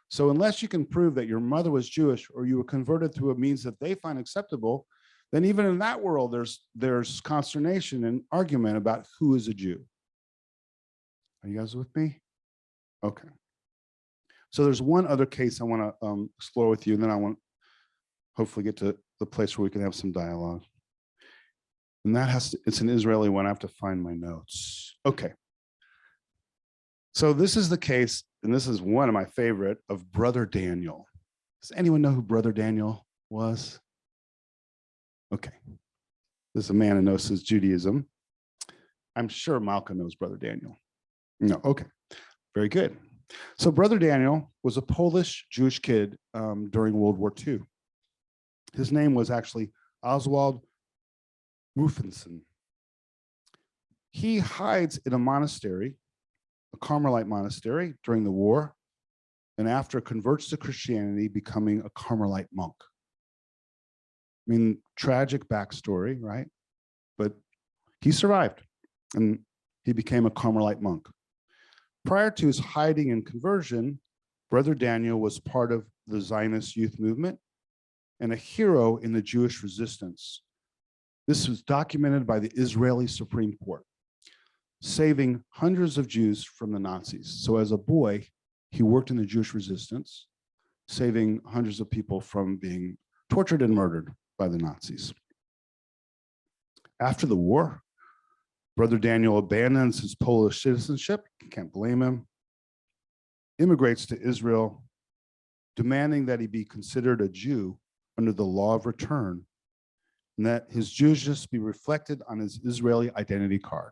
So unless you can prove that your mother was Jewish or you were converted through a means that they find acceptable, then even in that world, there's consternation and argument about who is a Jew. Are you guys with me? Okay. So there's one other case I want to explore with you, and then I want to hopefully get to the place where we can have some dialogue. And it's an Israeli one. I have to find my notes. Okay. So this is the case, and this is one of my favorite, of Brother Daniel. Does anyone know who Brother Daniel was? Okay. This is a man who knows his Judaism. I'm sure Malka knows Brother Daniel. No, okay. Very good. So Brother Daniel was a Polish Jewish kid during World War II. His name was actually Oswald Rufenson. He hides in a monastery, a Carmelite monastery, during the war, and after converts to Christianity, becoming a Carmelite monk. I mean, tragic backstory, right? But he survived, and he became a Carmelite monk. Prior to his hiding and conversion, Brother Daniel was part of the Zionist youth movement and a hero in the Jewish resistance. This was documented by the Israeli Supreme Court, saving hundreds of Jews from the Nazis. So as a boy, he worked in the Jewish resistance, saving hundreds of people from being tortured and murdered by the Nazis. After the war, Brother Daniel abandons his Polish citizenship, can't blame him, immigrates to Israel, demanding that he be considered a Jew under the law of return, and that his Jewishness be reflected on his Israeli identity card.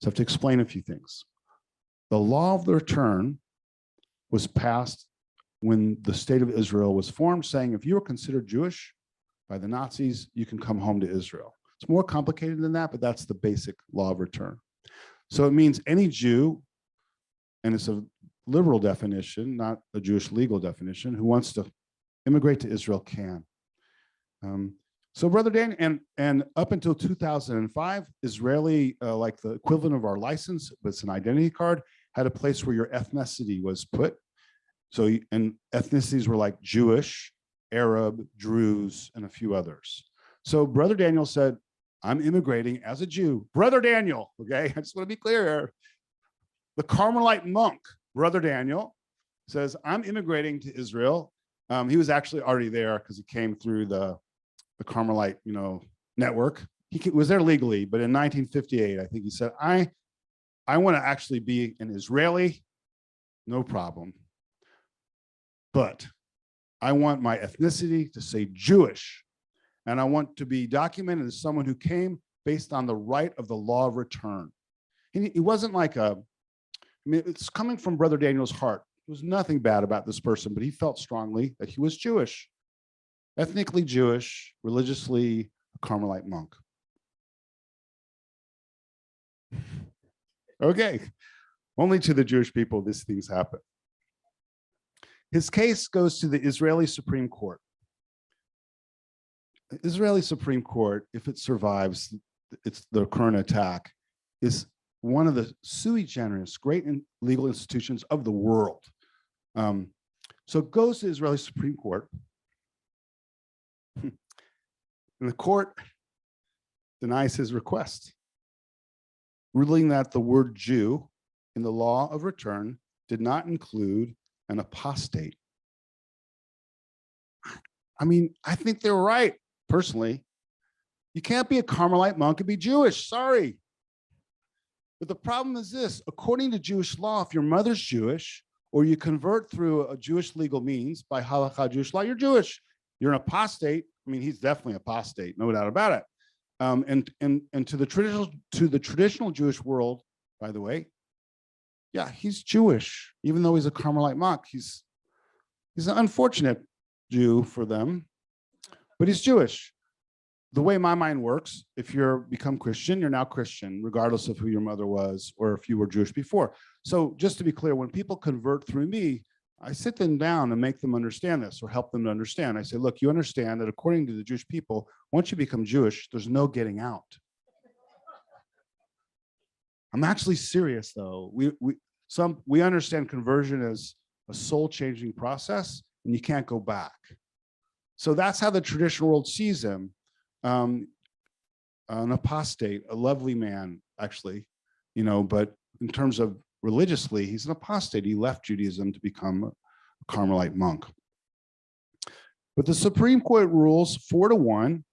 So I have to explain a few things. The law of the return was passed when the state of Israel was formed, saying if you were considered Jewish by the Nazis, you can come home to Israel. It's more complicated than that, but that's the basic law of return. So it means any Jew, and it's a liberal definition, not a Jewish legal definition, who wants to immigrate to Israel can. So Brother Dan, and up until 2005, Israeli, like the equivalent of our license, but it's an identity card, had a place where your ethnicity was put. So, and ethnicities were like Jewish, Arab, Druze, and a few others. So Brother Daniel said, I'm immigrating as a Jew. Brother Daniel, okay? I just want to be clear here. The Carmelite monk, Brother Daniel, says, I'm immigrating to Israel. He was actually already there because he came through the Carmelite, network. He was there legally, but in 1958, I think he said, I want to actually be an Israeli, no problem. But I want my ethnicity to say Jewish. And I want to be documented as someone who came based on the right of the law of return. He wasn't like it's coming from Brother Daniel's heart. There was nothing bad about this person, but he felt strongly that he was Jewish. ethnically Jewish, religiously a Carmelite monk. Okay, only to the Jewish people these things happen. His case goes to the Israeli Supreme Court. The Israeli Supreme Court, if it survives the current attack, is one of the sui generis great legal institutions of the world. So it goes to the Israeli Supreme Court, and the court denies his request, ruling that the word Jew in the law of return did not include an apostate. I mean, I think they're right, personally. You can't be a Carmelite monk and be Jewish, sorry. But the problem is this, according to Jewish law, if your mother's Jewish, or you convert through a Jewish legal means by halakha Jewish law, you're Jewish. You're an apostate. I mean, he's definitely apostate, no doubt about it. And to the traditional Jewish world, by the way, yeah, he's Jewish, even though he's a Carmelite monk. He's an unfortunate Jew for them, but he's Jewish. The way my mind works, if you're become Christian, you're now Christian, regardless of who your mother was or if you were Jewish before. So just to be clear, when people convert through me, I sit them down and make them understand this or help them to understand. I say, look, you understand that according to the Jewish people, once you become Jewish, there's no getting out. I'm actually serious though. We understand conversion as a soul-changing process and you can't go back. So that's how the traditional world sees him. An apostate, a lovely man, actually, you know, but in terms of religiously, he's an apostate. He left Judaism to become a Carmelite monk. But the Supreme Court rules 4-1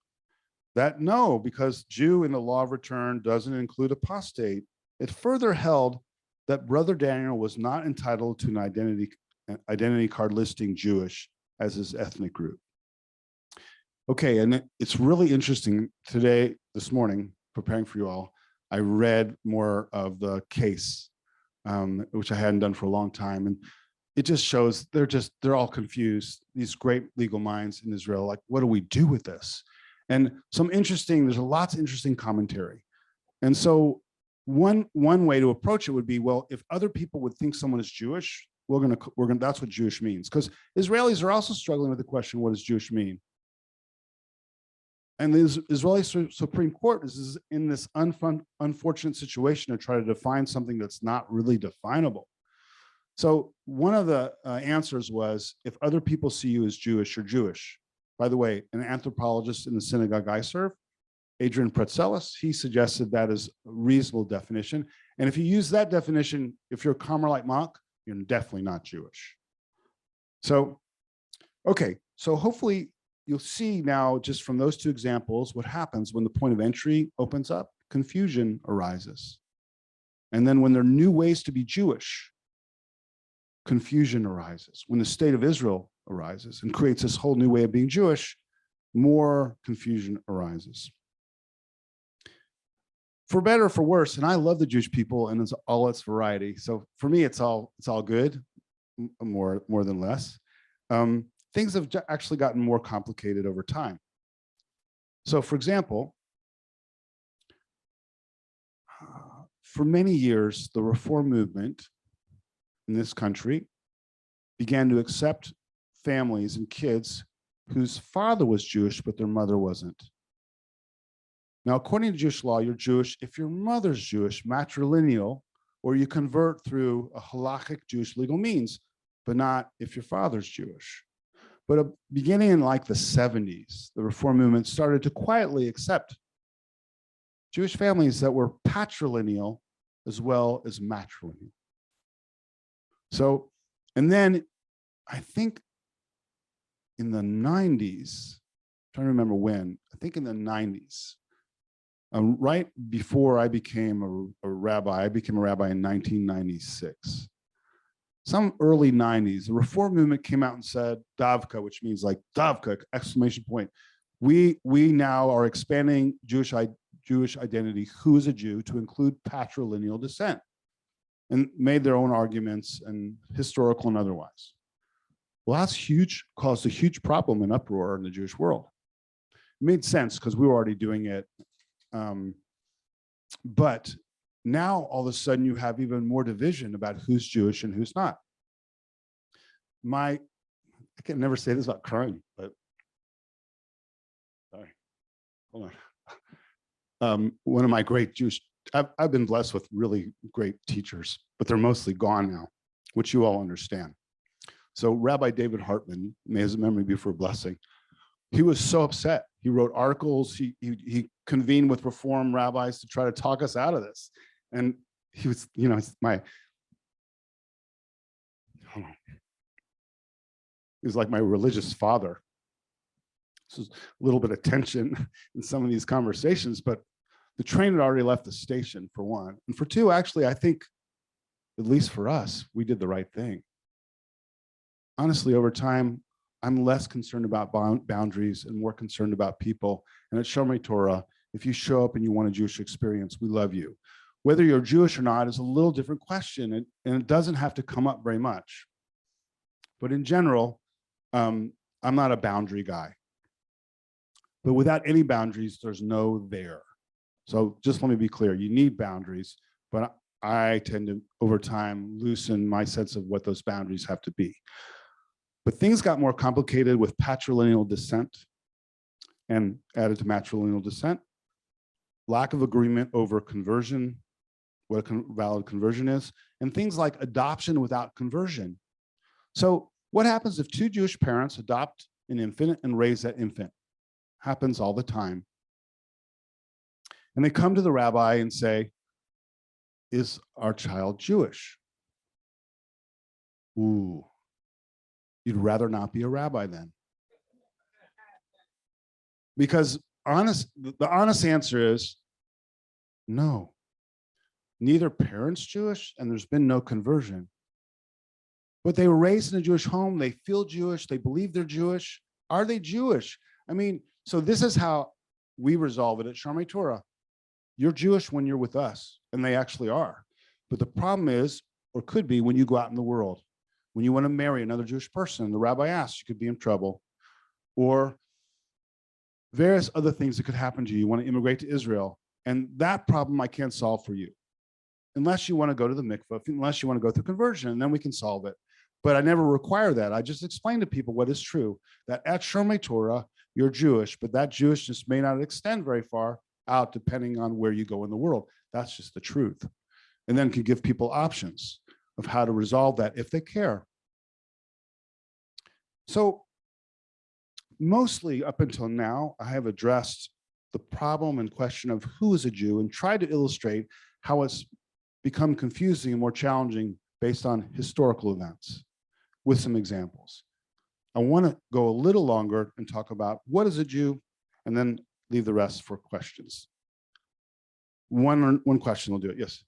that no, because Jew in the law of return doesn't include apostate. It further held that Brother Daniel was not entitled to an identity card listing Jewish as his ethnic group. Okay, and it's really interesting today, this morning, preparing for you all, I read more of the case, which I hadn't done for a long time. And it just shows they're all confused. These great legal minds in Israel, like, what do we do with this? And there's lots of interesting commentary. And so one way to approach it would be, well, if other people would think someone is Jewish, we're gonna that's what Jewish means. Because Israelis are also struggling with the question, what does Jewish mean? And the Israeli Supreme Court is in this unfortunate situation to try to define something that's not really definable. So one of the answers was, if other people see you as Jewish, you're Jewish. By the way, an anthropologist in the synagogue I serve, Adrian Pretzelis, he suggested that as a reasonable definition. And if you use that definition, if you're a Carmelite monk, you're definitely not Jewish. So, okay, so hopefully you'll see now, just from those two examples, what happens when the point of entry opens up, confusion arises. And then when there are new ways to be Jewish, confusion arises. When the state of Israel arises and creates this whole new way of being Jewish, more confusion arises. For better or for worse, and I love the Jewish people and it's all its variety. So for me, it's all good, more than less. Things have actually gotten more complicated over time. So for example, for many years, the Reform movement in this country began to accept families and kids whose father was Jewish, but their mother wasn't. Now, according to Jewish law, you're Jewish if your mother's Jewish, matrilineal, or you convert through a halakhic Jewish legal means, but not if your father's Jewish. But beginning in like the 70s, the Reform movement started to quietly accept Jewish families that were patrilineal as well as matrilineal. So, and then I think in the 90s, I'm trying to remember when, I think in the 90s, right before I became a rabbi, I became a rabbi in 1996. Some early 90s, the Reform movement came out and said, Davka, which means like Davka, exclamation point. We now are expanding Jewish identity, who is a Jew, to include patrilineal descent, and made their own arguments, and historical and otherwise. Well, that's huge, caused a huge problem and uproar in the Jewish world. It made sense because we were already doing it. But now all of a sudden you have even more division about who's Jewish and who's not. I can never say this about crying, but sorry, hold on. One of my great Jewish, I've been blessed with really great teachers, but they're mostly gone now, which you all understand. So Rabbi David Hartman, may his memory be for a blessing, he was so upset. He wrote articles. He convened with Reform rabbis to try to talk us out of this. And he was, you know, he was like my religious father. So a little bit of tension in some of these conversations, but the train had already left the station, for one. And for two, actually, I think, at least for us, we did the right thing. Honestly, over time, I'm less concerned about boundaries and more concerned about people. And at Shomrei Torah, if you show up and you want a Jewish experience, we love you. Whether you're Jewish or not is a little different question, and it doesn't have to come up very much. But in general, I'm not a boundary guy. But without any boundaries, there's no there. So just let me be clear, you need boundaries, but I tend to, over time, loosen my sense of what those boundaries have to be. But things got more complicated with patrilineal descent, and added to matrilineal descent, lack of agreement over conversion, what a valid conversion is, and things like adoption without conversion. So what happens if two Jewish parents adopt an infant and raise that infant? Happens all the time. And they come to the rabbi and say, is our child Jewish? Ooh. You'd rather not be a rabbi then. Because the honest answer is no. Neither parent's Jewish and there's been no conversion. But they were raised in a Jewish home, they feel Jewish, they believe they're Jewish. Are they Jewish? I mean, so this is how we resolve it at Shomrei Torah. You're Jewish when you're with us, and they actually are. But the problem is, or could be, when you go out in the world. When you want to marry another Jewish person, the rabbi asks, you could be in trouble. Or various other things that could happen to you. You want to immigrate to Israel. And that problem I can't solve for you. Unless you want to go to the mikvah, unless you want to go through conversion, and then we can solve it. But I never require that. I just explain to people what is true. That at Shomrei Torah, you're Jewish, but that Jewishness may not extend very far out depending on where you go in the world. That's just the truth. And then can give people options of how to resolve that if they care. So mostly up until now, I have addressed the problem and question of who is a Jew and tried to illustrate how it's become confusing and more challenging based on historical events with some examples. I want to go a little longer and talk about what is a Jew and then leave the rest for questions. One question will do it. Yes.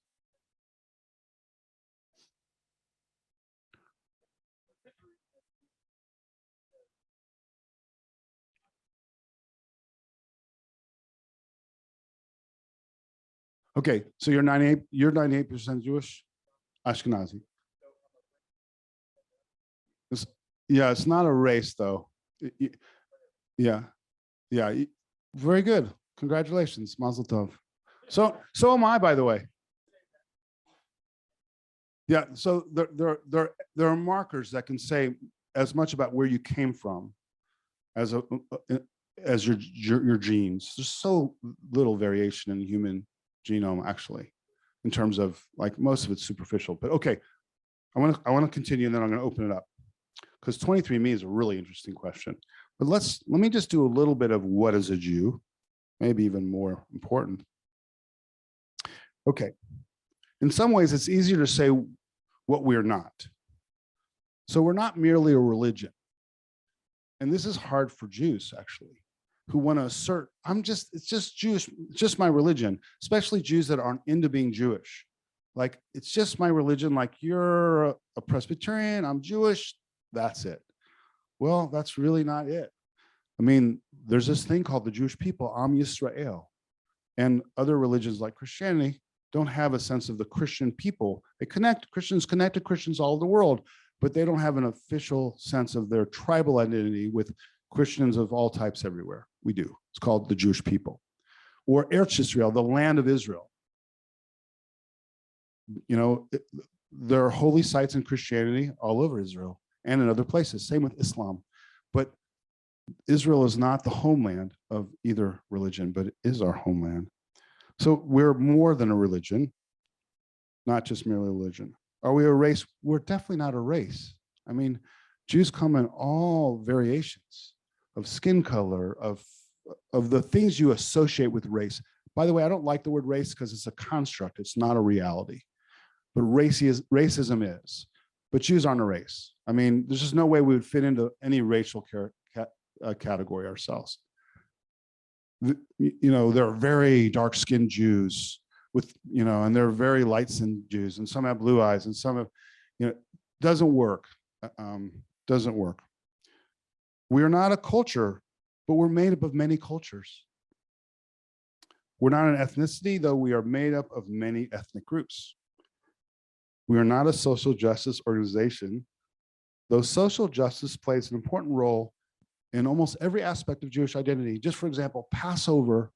Okay, so you're 98% Jewish, Ashkenazi. Yeah, it's not a race though. Yeah, very good. Congratulations, Mazel Tov. So am I, by the way. Yeah, so there are markers that can say as much about where you came from as your genes. There's so little variation in the human genome, actually, in terms of, like, most of it's superficial. But okay, I want to continue, and then I'm going to open it up, because 23andMe is a really interesting question. But let me just do a little bit of what is a Jew, maybe even more important. Okay, in some ways it's easier to say what we're not. So we're not merely a religion, and this is hard for Jews, actually, who want to assert, it's just Jewish, it's just my religion, especially Jews that aren't into being Jewish. Like, it's just my religion, like you're a Presbyterian, I'm Jewish, that's it. Well, that's really not it. I mean, there's this thing called the Jewish people, Am Yisrael, and other religions like Christianity don't have a sense of the Christian people. Christians connect to Christians all over the world, but they don't have an official sense of their tribal identity with Christians of all types everywhere. We do. It's called the Jewish people. Or Eretz Israel, the land of Israel. You know, there are holy sites in Christianity all over Israel and in other places. Same with Islam. But Israel is not the homeland of either religion, but it is our homeland. So we're more than a religion, not just merely a religion. Are we a race? We're definitely not a race. I mean, Jews come in all variations of skin color, of the things you associate with race. By the way, I don't like the word race because it's a construct. It's not a reality. But racism is. But Jews aren't a race. I mean, there's just no way we would fit into any racial category ourselves. You know, there are very dark-skinned Jews with, you know, and they're very light-skinned Jews, and some have blue eyes, and some have, you know, doesn't work. Doesn't work. We are not a culture, but we're made up of many cultures. We're not an ethnicity, though we are made up of many ethnic groups. We are not a social justice organization, though social justice plays an important role in almost every aspect of Jewish identity. Just for example, Passover,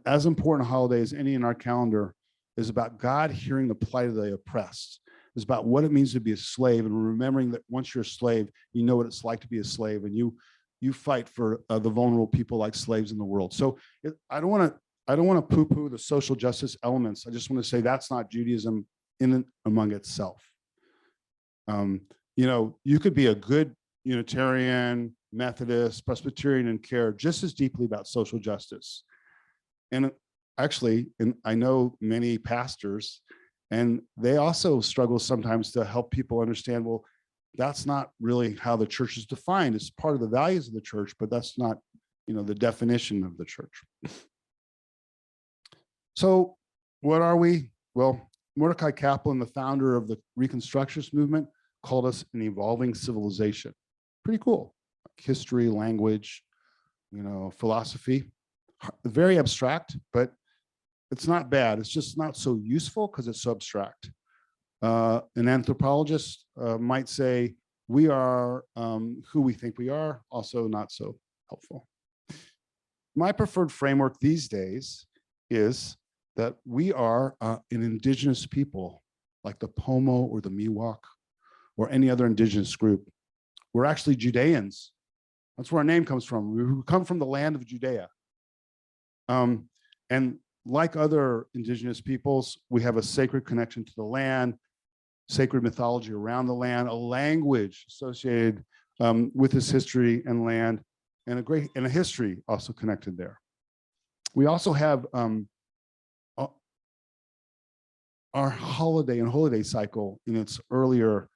as important a holiday as any in our calendar, is about God hearing the plight of the oppressed. It's about what it means to be a slave and remembering that once you're a slave, you know what it's like to be a slave, and you fight for the vulnerable people like slaves in the world. So I don't want to poo-poo the social justice elements. I just want to say that's not Judaism in and among itself. You know, you could be a good Unitarian, Methodist, Presbyterian, and care just as deeply about social justice. And actually, I know many pastors, and they also struggle sometimes to help people understand, well, that's not really how the church is defined. It's part of the values of the church, but that's not, you know, the definition of the church. So what are we? Well, Mordecai Kaplan, the founder of the Reconstructionist movement, called us an evolving civilization. Pretty cool. History, language, you know, philosophy. Very abstract, but it's not bad. It's just not so useful because it's so abstract. An anthropologist might say we are who we think we are, also not so helpful. My preferred framework these days is that we are an indigenous people, like the Pomo or the Miwok or any other indigenous group. We're actually Judeans. That's where our name comes from. We come from the land of Judea. And like other indigenous peoples, we have a sacred connection to the land, sacred mythology around the land, a language associated with this history and land, and a history also connected there. We also have our holiday cycle in its earlier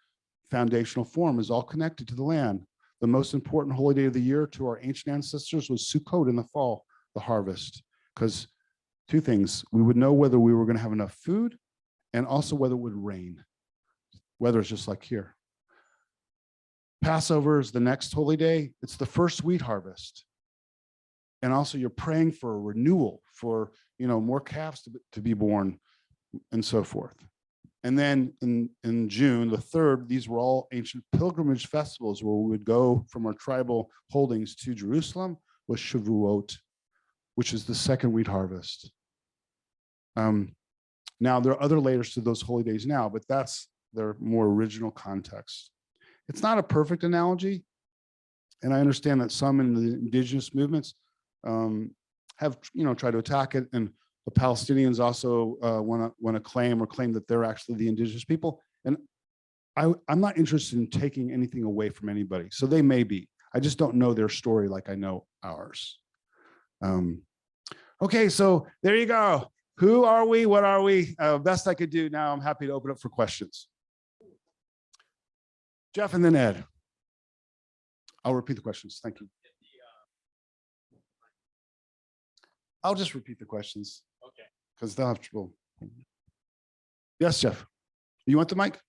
foundational form is all connected to the land. The most important holiday of the year to our ancient ancestors was Sukkot in the fall, the harvest, because two things: we would know whether we were going to have enough food, and also whether it would rain. Weather is just like here. Passover is the next holy day. It's the first wheat harvest. And also you're praying for a renewal, for, you know, more calves to be born and so forth. And then in June the 3rd, these were all ancient pilgrimage festivals where we would go from our tribal holdings to Jerusalem, was Shavuot, which is the second wheat harvest. Now there are other layers to those holy days now, but that's their more original context. It's not a perfect analogy, and I understand that some in the indigenous movements have, you know, tried to attack it, and the Palestinians also want to claim that they're actually the indigenous people. And I'm not interested in taking anything away from anybody. So they may be. I just don't know their story like I know ours. Okay, so there you go. Who are we? What are we? Best I could do. Now I'm happy to open up for questions. Jeff and then Ed. I'll repeat the questions. Thank you. I'll just repeat the questions. Okay. Because they'll have trouble. Yes, Jeff. You want the mic?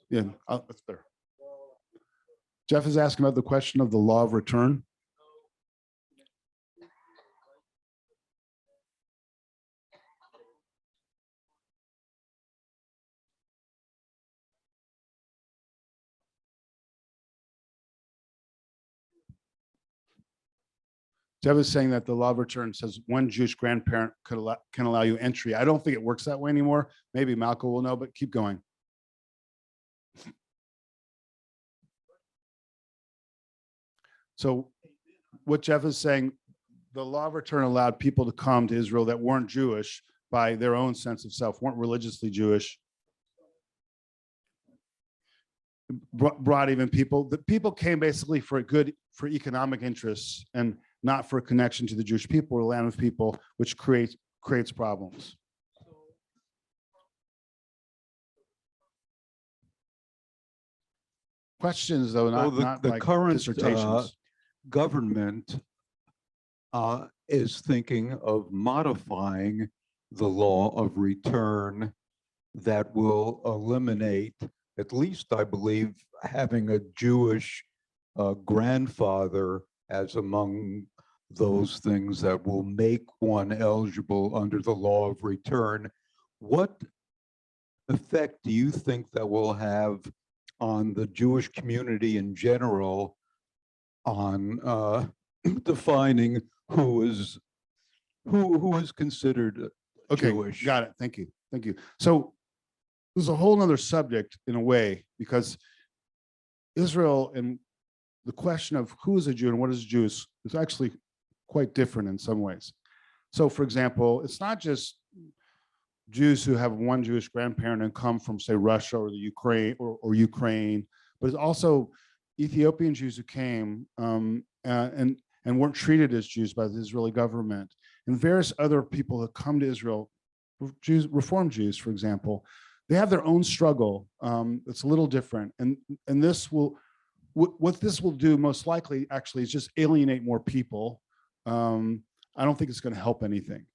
Yeah, that's better. Jeff is asking about the question of the law of return. Jeff is saying that the law of return says one Jewish grandparent can allow you entry. I don't think it works that way anymore. Maybe Malcolm will know, but keep going. So what Jeff is saying, the law of return allowed people to come to Israel that weren't Jewish by their own sense of self, weren't religiously Jewish. Brought even people, the people came basically for economic interests and not for a connection to the Jewish people or the land of people, which creates problems. Questions though, not the like current dissertations. government is thinking of modifying the law of return that will eliminate, at least I believe, having a Jewish grandfather as among those things that will make one eligible under the law of return. What effect do you think that will have on the Jewish community in general on defining who is considered Okay, Jewish? got it. Thank you. Thank you. So there's a whole nother subject in a way, because Israel and the question of who is a Jew and what is Jews is actually quite different in some ways. So for example, it's not just Jews who have one Jewish grandparent and come from, say, Russia or the Ukraine or Ukraine, but it's also Ethiopian Jews who came and weren't treated as Jews by the Israeli government, and various other people that come to Israel, Jews, Reform Jews, for example. They have their own struggle. It's a little different, and this will, what this will do most likely actually is just alienate more people. I don't think it's going to help anything.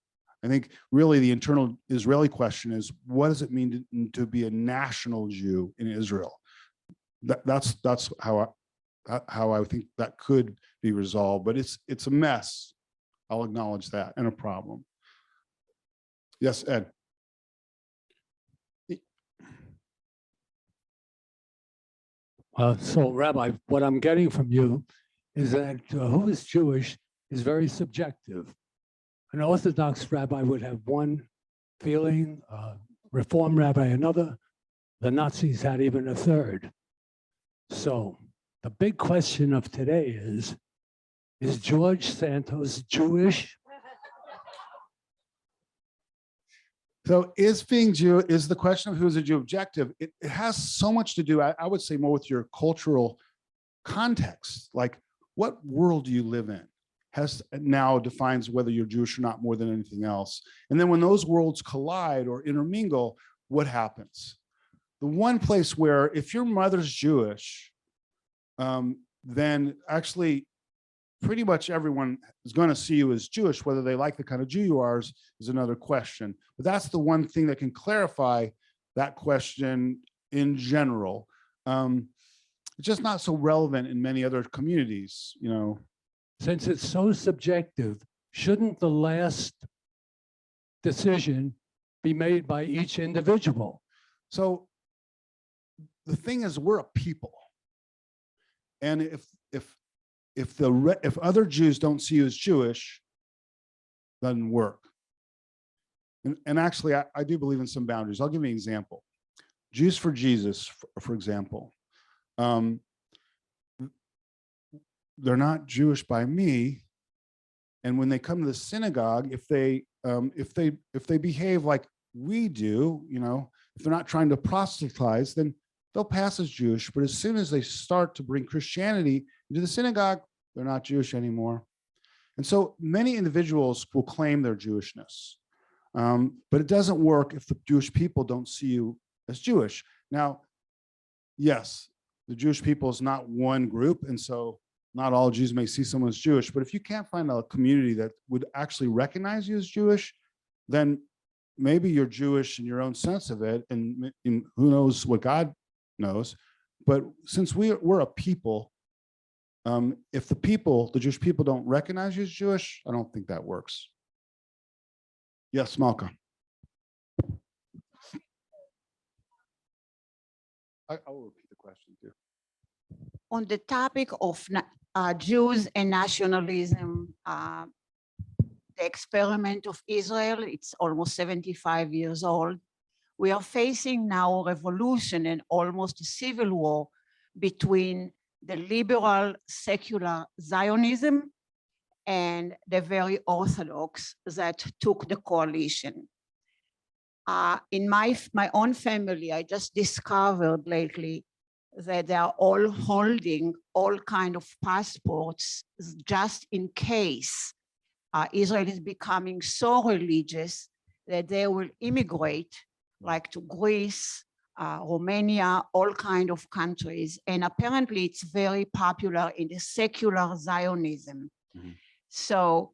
I think really the internal Israeli question is, what does it mean to be a national Jew in Israel? That's how I think that could be resolved, but it's a mess. I'll acknowledge that, and a problem. Yes, Ed. So Rabbi, what I'm getting from you is that who is Jewish is very subjective. An Orthodox rabbi would have one feeling, Reform rabbi another. The Nazis had even a third. So the big question of today is George Santos Jewish? So is being Jew, is the question of who is a Jew objective? It has so much to do, I would say, more with your cultural context. Like, what world do you live in has now defines whether you're Jewish or not more than anything else. And then when those worlds collide or intermingle, what happens? The one place where if your mother's Jewish, then actually pretty much everyone is going to see you as Jewish. Whether they like the kind of Jew you are is another question. But that's the one thing that can clarify that question in general. It's just not so relevant in many other communities, you know. Since it's so subjective, shouldn't the last decision be made by each individual? So the thing is, we're a people. And if other Jews don't see you as Jewish, it doesn't work. And actually, I do believe in some boundaries. I'll give you an example. Jews for Jesus, for example, they're not Jewish by me. And when they come to the synagogue, if they behave like we do, you know, if they're not trying to proselytize, then they'll pass as Jewish. But as soon as they start to bring Christianity into the synagogue, they're not Jewish anymore. And so many individuals will claim their Jewishness. But it doesn't work if the Jewish people don't see you as Jewish. Now, yes, the Jewish people is not one group, and so not all Jews may see someone as Jewish, but if you can't find a community that would actually recognize you as Jewish, then maybe you're Jewish in your own sense of it, and who knows what God knows. But since we're a people, if the Jewish people don't recognize you as Jewish, I don't think that works. Yes, Malka. I will repeat the question too. On the topic of Jews and nationalism, the experiment of Israel. It's almost 75 years old. We are facing now a revolution and almost a civil war between the liberal secular Zionism and the very orthodox that took the coalition. In my own family, I just discovered lately that they are all holding all kind of passports just in case Israel is becoming so religious that they will immigrate like to Greece, Romania, all kind of countries. And apparently it's very popular in the secular Zionism. Mhm. So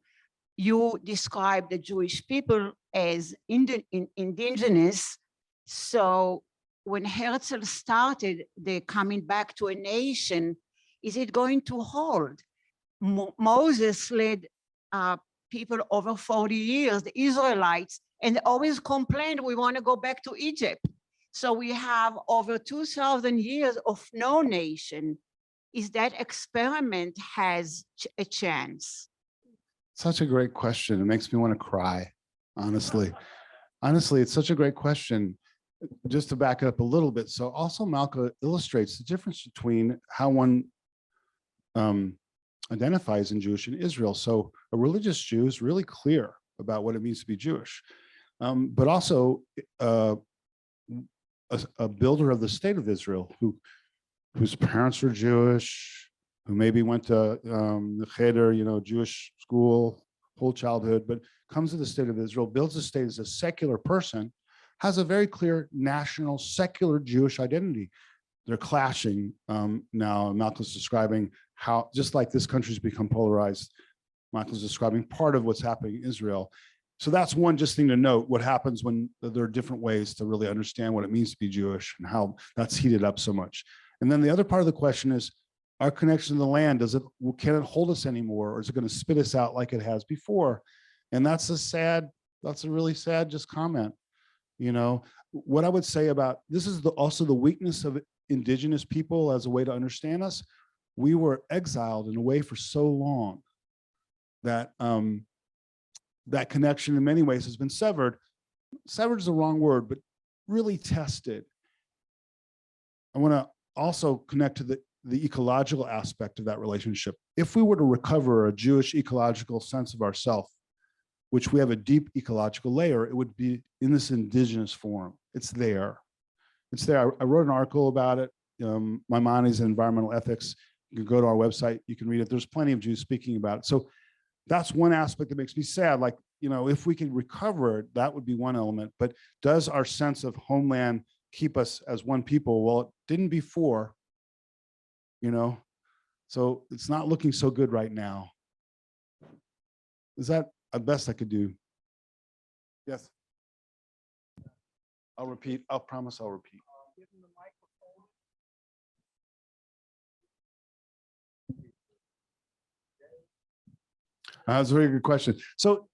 you describe the Jewish people as indigenous. So when Herzl started the coming back to a nation, is it going to hold? Moses led people over 40 years, the Israelites, and they always complained, we want to go back to Egypt. So we have over 2,000 years of no nation. Is that experiment has a chance? Such a great question. It makes me want to cry, honestly. Honestly, it's such a great question. Just to back it up a little bit. So also Malka illustrates the difference between how one identifies in Jewish and Israel. So a religious Jew is really clear about what it means to be Jewish, but also a builder of the state of Israel whose parents were Jewish, who maybe went to the Cheder, Jewish school, whole childhood, but comes to the state of Israel, builds the state as a secular person, has a very clear national secular Jewish identity. They're clashing now. Malcolm's describing how, just like this country's become polarized, Malcolm's describing part of what's happening in Israel. So that's one just thing to note, what happens when there are different ways to really understand what it means to be Jewish and how that's heated up so much. And then the other part of the question is, our connection to the land, can it hold us anymore, or is it going to spit us out like it has before? And that's a really sad just comment. What I would say about this is also the weakness of indigenous people as a way to understand us. We were exiled in a way for so long that that connection in many ways has been severed. Severed is the wrong word, but really tested. I want to also connect to the ecological aspect of that relationship. If we were to recover a Jewish ecological sense of ourself, which we have a deep ecological layer, it would be in this indigenous form. It's there. It's there. I wrote an article about it. Maimonides in Environmental Ethics. You can go to our website. You can read it. There's plenty of Jews speaking about it. So that's one aspect that makes me sad. Like, if we can recover it, that would be one element. But does our sense of homeland keep us as one people? Well, it didn't before, so it's not looking so good right now. Is that the best I could do? Yes. I'll repeat. I'll promise I'll repeat. That's a very good question. So,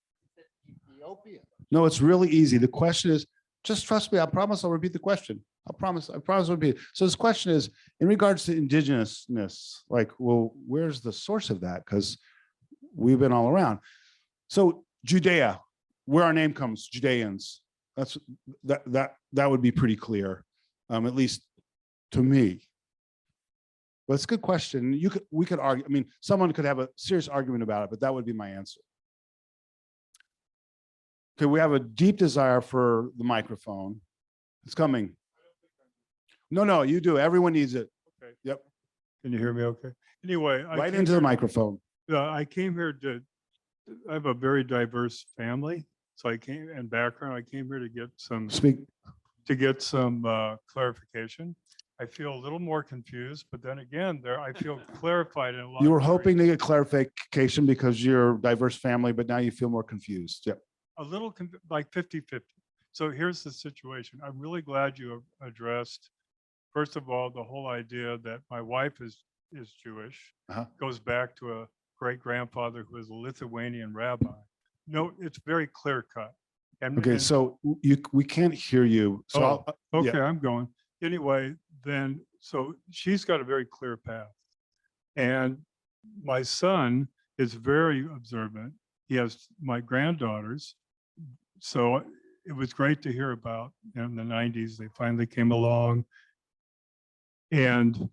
no, it's really easy. The question is, just trust me. I promise I'll repeat the question. I promise I'll repeat. So this question is, in regards to indigenousness, like, well, where's the source of that? Because we've been all around. So Judea, where our name comes, Judeans, that would be pretty clear, at least to me. But it's a good question. We could argue. I mean, someone could have a serious argument about it, but that would be my answer. Okay, we have a deep desire for the microphone. It's coming. No, you do. Everyone needs it. Okay. Yep. Can you hear me okay? Anyway, Right into the microphone. I came here I have a very diverse family. So I came here to get some clarification. I feel a little more confused, but then again, I feel clarified in a lot. You were hoping to get clarification because you're a diverse family, but now you feel more confused. Yep. A little like 50-50. So here's the situation. I'm really glad you addressed, first of all, the whole idea that my wife is Jewish, goes back to a great-grandfather who was a Lithuanian rabbi. No, it's very clear cut. Okay, so we can't hear you. So okay, I'm going. Anyway, so she's got a very clear path. And my son is very observant. He has my granddaughters. So it was great to hear about in the 90s. They finally came along and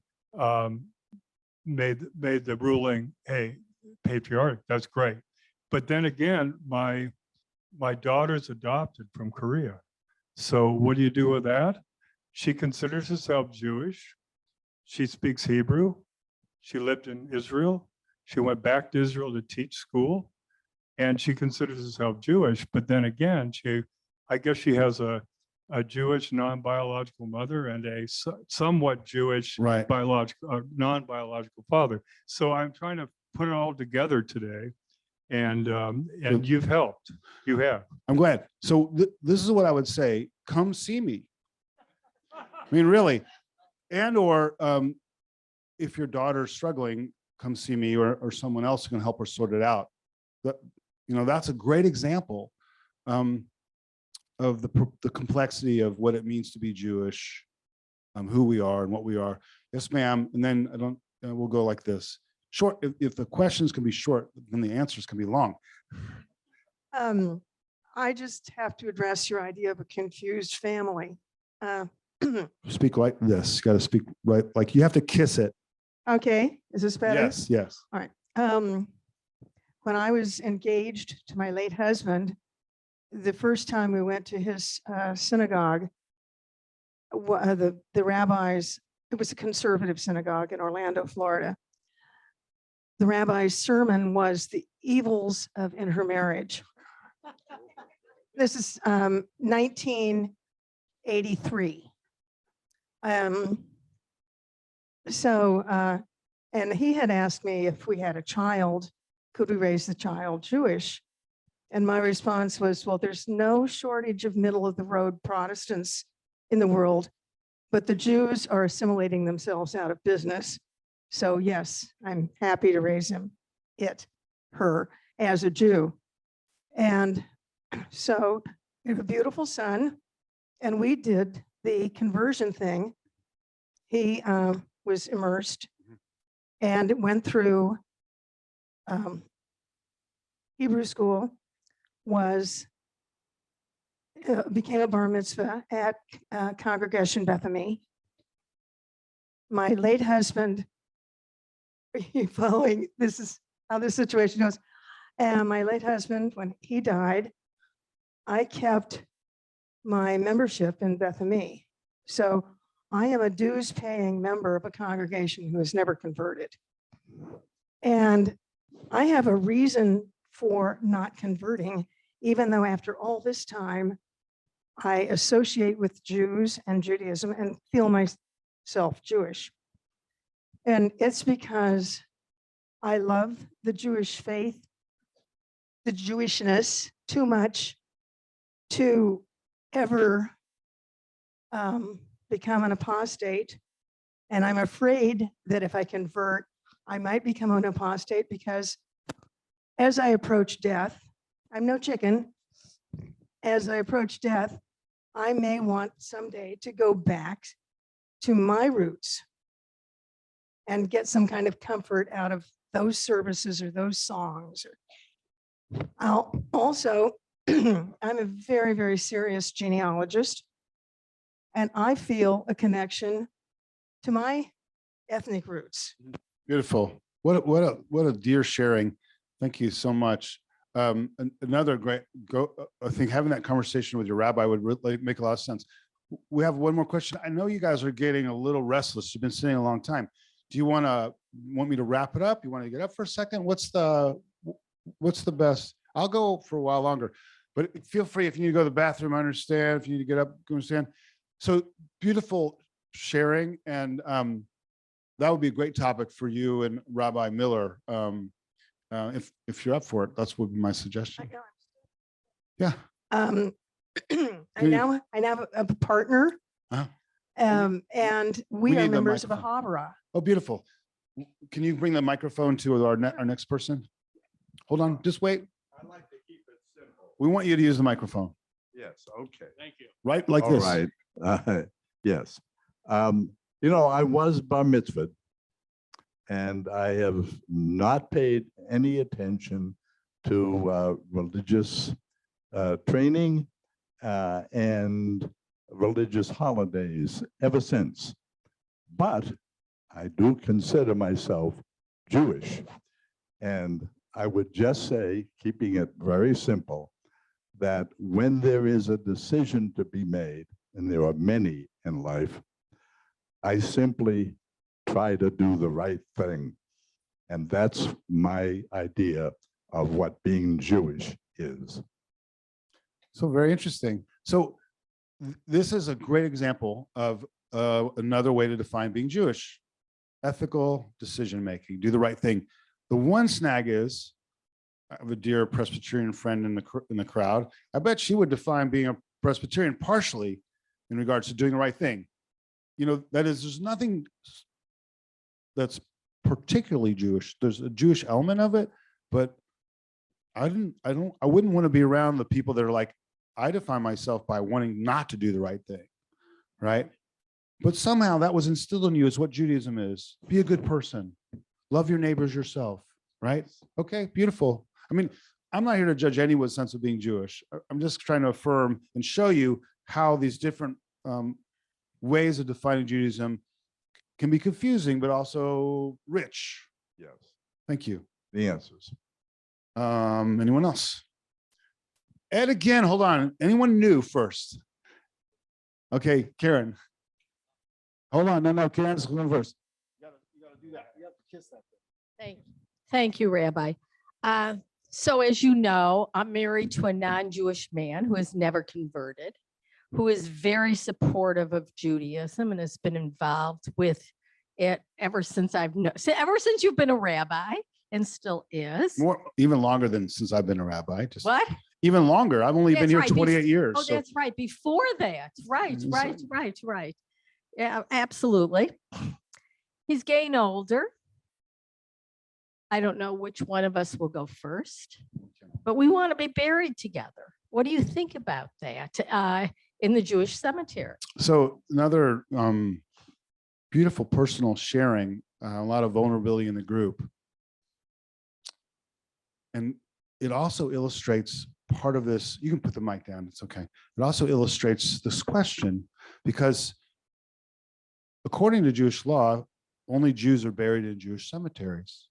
made the ruling, hey, patriarch, that's great. But then again, my daughter's adopted from Korea. So what do you do with that? She considers herself Jewish. She speaks Hebrew. She lived in Israel. She went back to Israel to teach school, and she considers herself Jewish. But then again, I guess she has a Jewish non-biological mother and a somewhat Jewish Right. non-biological father. So I'm trying to put it all together today, and you've helped. You have. I'm glad. So this is what I would say. Come see me. I mean, really. And or if your daughter's struggling, come see me or someone else who can help her sort it out. But, that's a great example of the complexity of what it means to be Jewish, who we are and what we are. Yes, ma'am. And then we'll go like this. Short. If the questions can be short, then the answers can be long. I just have to address your idea of a confused family. Speak like this. You got to speak right. Like you have to kiss it. Okay, is this better? Yes. Yes. All right. When I was engaged to my late husband, the first time we went to his synagogue, the rabbis, it was a conservative synagogue in Orlando, Florida. The rabbi's sermon was the evils of intermarriage. This is 1983. And he had asked me if we had a child, could we raise the child Jewish? And my response was, well, there's no shortage of middle of the road Protestants in the world, but the Jews are assimilating themselves out of business. So yes, I'm happy to raise her as a Jew. And so we have a beautiful son, and we did the conversion thing. He was immersed and went through Hebrew school, became a bar mitzvah at Congregation Beth Ami. My late husband, are you following? This is how this situation goes. And my late husband, when he died, I kept my membership in Beth Ami. So I am a dues paying member of a congregation who has never converted. And I have a reason for not converting, even though after all this time, I associate with Jews and Judaism and feel myself Jewish. And it's because I love the Jewish faith, the Jewishness too much to ever become an apostate. And I'm afraid that if I convert, I might become an apostate because as I approach death, I'm no chicken. As I approach death, I may want someday to go back to my roots and get some kind of comfort out of those services or those songs. I'll also, I'm a very, very serious genealogist, and I feel a connection to my ethnic roots. Beautiful. What a dear sharing. Thank you so much. Another great I think having that conversation with your rabbi would really make a lot of sense. We have one more question. I know you guys are getting a little restless. You've been sitting a long time. Do you want me to wrap it up? You want to get up for a second? What's the best? I'll go for a while longer, but feel free if you need to go to the bathroom. I understand. If you need to get up, go understand. So beautiful sharing, and that would be a great topic for you and Rabbi Miller. If you're up for it, that's would be my suggestion. Yeah. I now have a partner, Uh-huh. and we are need the members of a microphone. Havara. Oh, beautiful. Can you bring the microphone to our next person? Hold on, just wait. I like to keep it simple. We want you to use the microphone, Yes, okay. Thank you. right? Like All this. right. Yes. I was bar mitzvahed, and I have not paid any attention to religious training and religious holidays ever since. But I do consider myself Jewish. And I would just say, keeping it very simple, that when there is a decision to be made, and there are many in life, I simply try to do the right thing. And that's my idea of what being Jewish is. So very interesting. So this is a great example of another way to define being Jewish. Ethical decision-making, do the right thing. The one snag is, I have a dear Presbyterian friend in the crowd. I bet she would define being a Presbyterian partially in regards to doing the right thing. You know, that is, there's nothing that's particularly Jewish. There's a Jewish element of it, but I wouldn't want to be around the people that are like, I define myself by wanting not to do the right thing, right? But somehow that was instilled in you as what Judaism is. Be a good person. Love your neighbors yourself, right? Okay, beautiful. I mean, I'm not here to judge anyone's sense of being Jewish. I'm just trying to affirm and show you how these different ways of defining Judaism can be confusing, but also rich. Yes, Thank you. the answers. Anyone else? Ed again, hold on. Anyone new first? Okay, Karen. Hold on, no, Karen's going first. You gotta do that. You have to kiss that thing. Thank you, Rabbi. So as you know, I'm married to a non-Jewish man who has never converted, who is very supportive of Judaism and has been involved with it ever since ever since you've been a rabbi, and still is. More, even longer than since I've been a rabbi. Just What? even longer. I've only been That's here right, 28 years. Oh, so- that's right. Before that. Right. Mhm. Yeah, absolutely. He's getting older. I don't know which one of us will go first, but we want to be buried together. What do you think about that in the Jewish cemetery? So another beautiful personal sharing, a lot of vulnerability in the group. And it also illustrates part of this. You can put the mic down, it's okay. It also illustrates this question because according to Jewish law, only Jews are buried in Jewish cemeteries.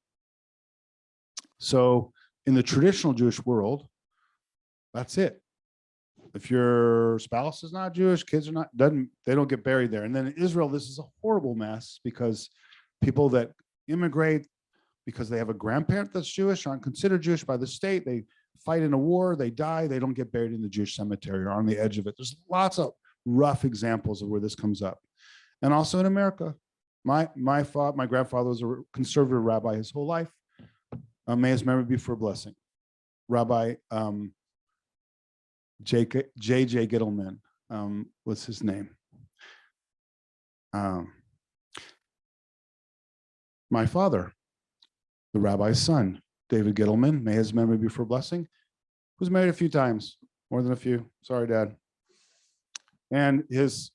So in the traditional Jewish world, that's it. If your spouse is not Jewish, kids are not, they don't get buried there. And then in Israel, this is a horrible mess because people that immigrate because they have a grandparent that's Jewish, aren't considered Jewish by the state, they fight in a war, they die, they don't get buried in the Jewish cemetery or on the edge of it. There's lots of rough examples of where this comes up. And also in America, my grandfather was a conservative rabbi his whole life. May his memory be for a blessing. Rabbi J.J. Gittleman was his name. My father, the rabbi's son, David Gittleman, may his memory be for a blessing, was married a few times, more than a few. Sorry, Dad. And his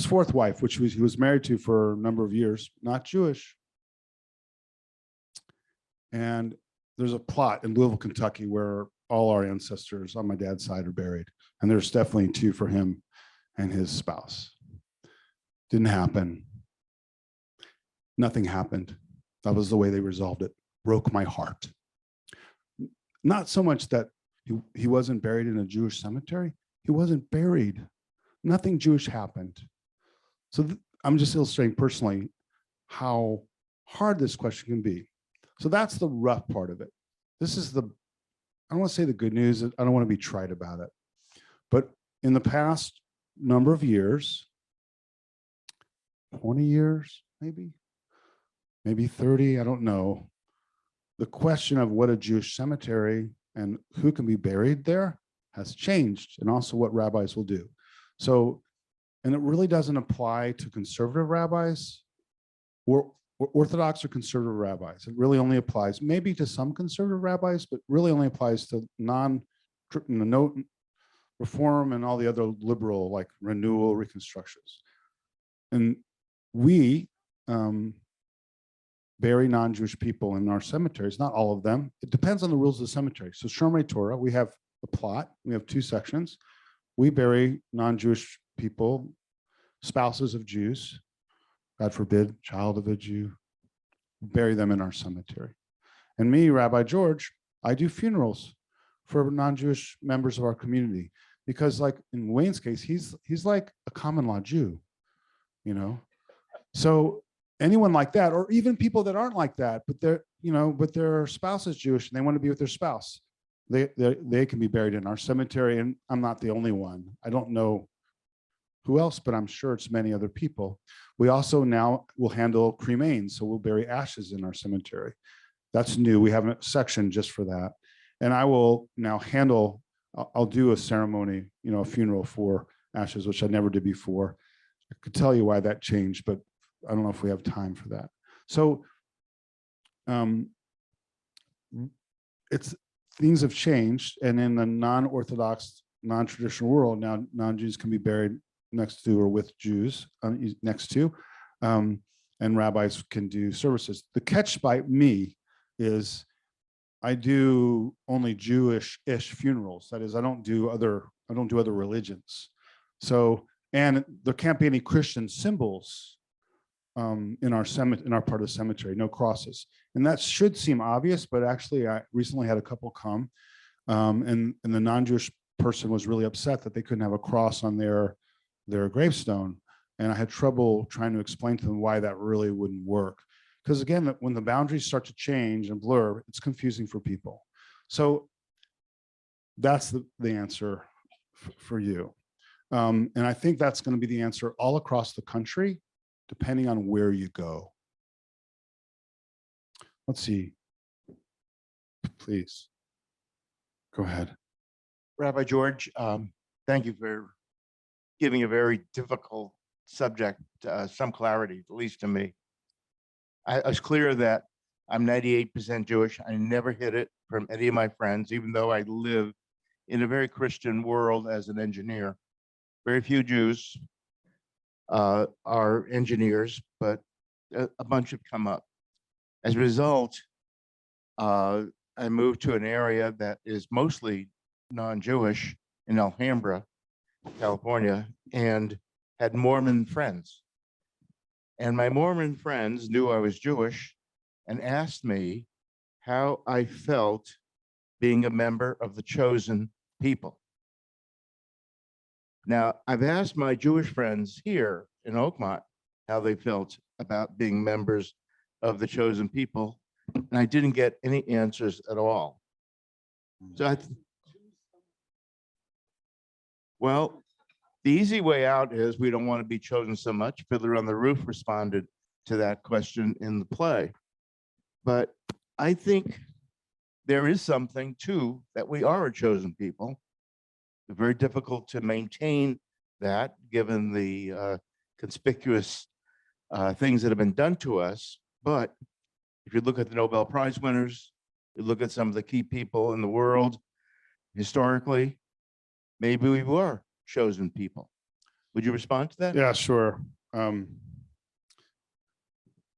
fourth wife, which he was married to for a number of years, not Jewish. And there's a plot in Louisville, Kentucky, where all our ancestors on my dad's side are buried. And there's definitely two for him and his spouse. Didn't happen. Nothing happened. That was the way they resolved it. Broke my heart. Not so much that he wasn't buried in a Jewish cemetery. He wasn't buried. Nothing Jewish happened. So I'm just illustrating personally how hard this question can be. So that's the rough part of it. This is I don't want to say the good news. I don't want to be trite about it. But in the past number of years, 20 years, maybe 30, I don't know. The question of what a Jewish cemetery and who can be buried there has changed, and also what rabbis will do. So, and it really doesn't apply to conservative rabbis or Orthodox or conservative rabbis. It really only applies maybe to some conservative rabbis, but really only applies to reform and all the other liberal, like renewal, reconstructions. And we bury non-Jewish people in our cemeteries. Not all of them. It depends on the rules of the cemetery. So Shomrei Torah, we have a plot. We have 2 sections. We bury non-Jewish people, spouses of Jews, God forbid, child of a Jew, bury them in our cemetery. And me, Rabbi George, I do funerals for non-Jewish members of our community because, like in Wayne's case, he's like a common law Jew, you know. So anyone like that, or even people that aren't like that, but their spouse is Jewish and they want to be with their spouse, they can be buried in our cemetery. And I'm not the only one. I don't know who else, but I'm sure it's many other people. We also now will handle cremains, so we'll bury ashes in our cemetery. That's new. We have a section just for that. And I will now handle, I'll do a ceremony, a funeral for ashes, which I never did before. I could tell you why that changed, but I don't know if we have time for that. So things have changed, and in the non-Orthodox, non-traditional world, now non-Jews can be buried next to or with Jews next to, and rabbis can do services. The catch by me is I do only Jewish-ish funerals. That is, I don't do other religions. So, and there can't be any Christian symbols in our part of the cemetery, no crosses. And that should seem obvious, but actually I recently had a couple come, and the non-Jewish person was really upset that they couldn't have a cross on their gravestone. And I had trouble trying to explain to them why that really wouldn't work. Because again, when the boundaries start to change and blur, it's confusing for people. So that's the answer for you. And I think that's going to be the answer all across the country, depending on where you go. Let's see. Please. Go ahead. Rabbi George, thank you for giving a very difficult subject some clarity, at least to me. I was clear that I'm 98% Jewish. I never hid it from any of my friends, even though I live in a very Christian world as an engineer. Very few Jews are engineers, but a bunch have come up. As a result, I moved to an area that is mostly non-Jewish in Alhambra, California, and had Mormon friends. And my Mormon friends knew I was Jewish and asked me how I felt being a member of the chosen people. Now, I've asked my Jewish friends here in Oakmont how they felt about being members of the chosen people, and I didn't get any answers at all. So well, the easy way out is we don't want to be chosen so much. Fiddler on the Roof responded to that question in the play. But I think there is something too that we are a chosen people. It's very difficult to maintain that given the conspicuous things that have been done to us. But if you look at the Nobel Prize winners, you look at some of the key people in the world historically, maybe we were chosen people. Would you respond to that? Yeah, sure.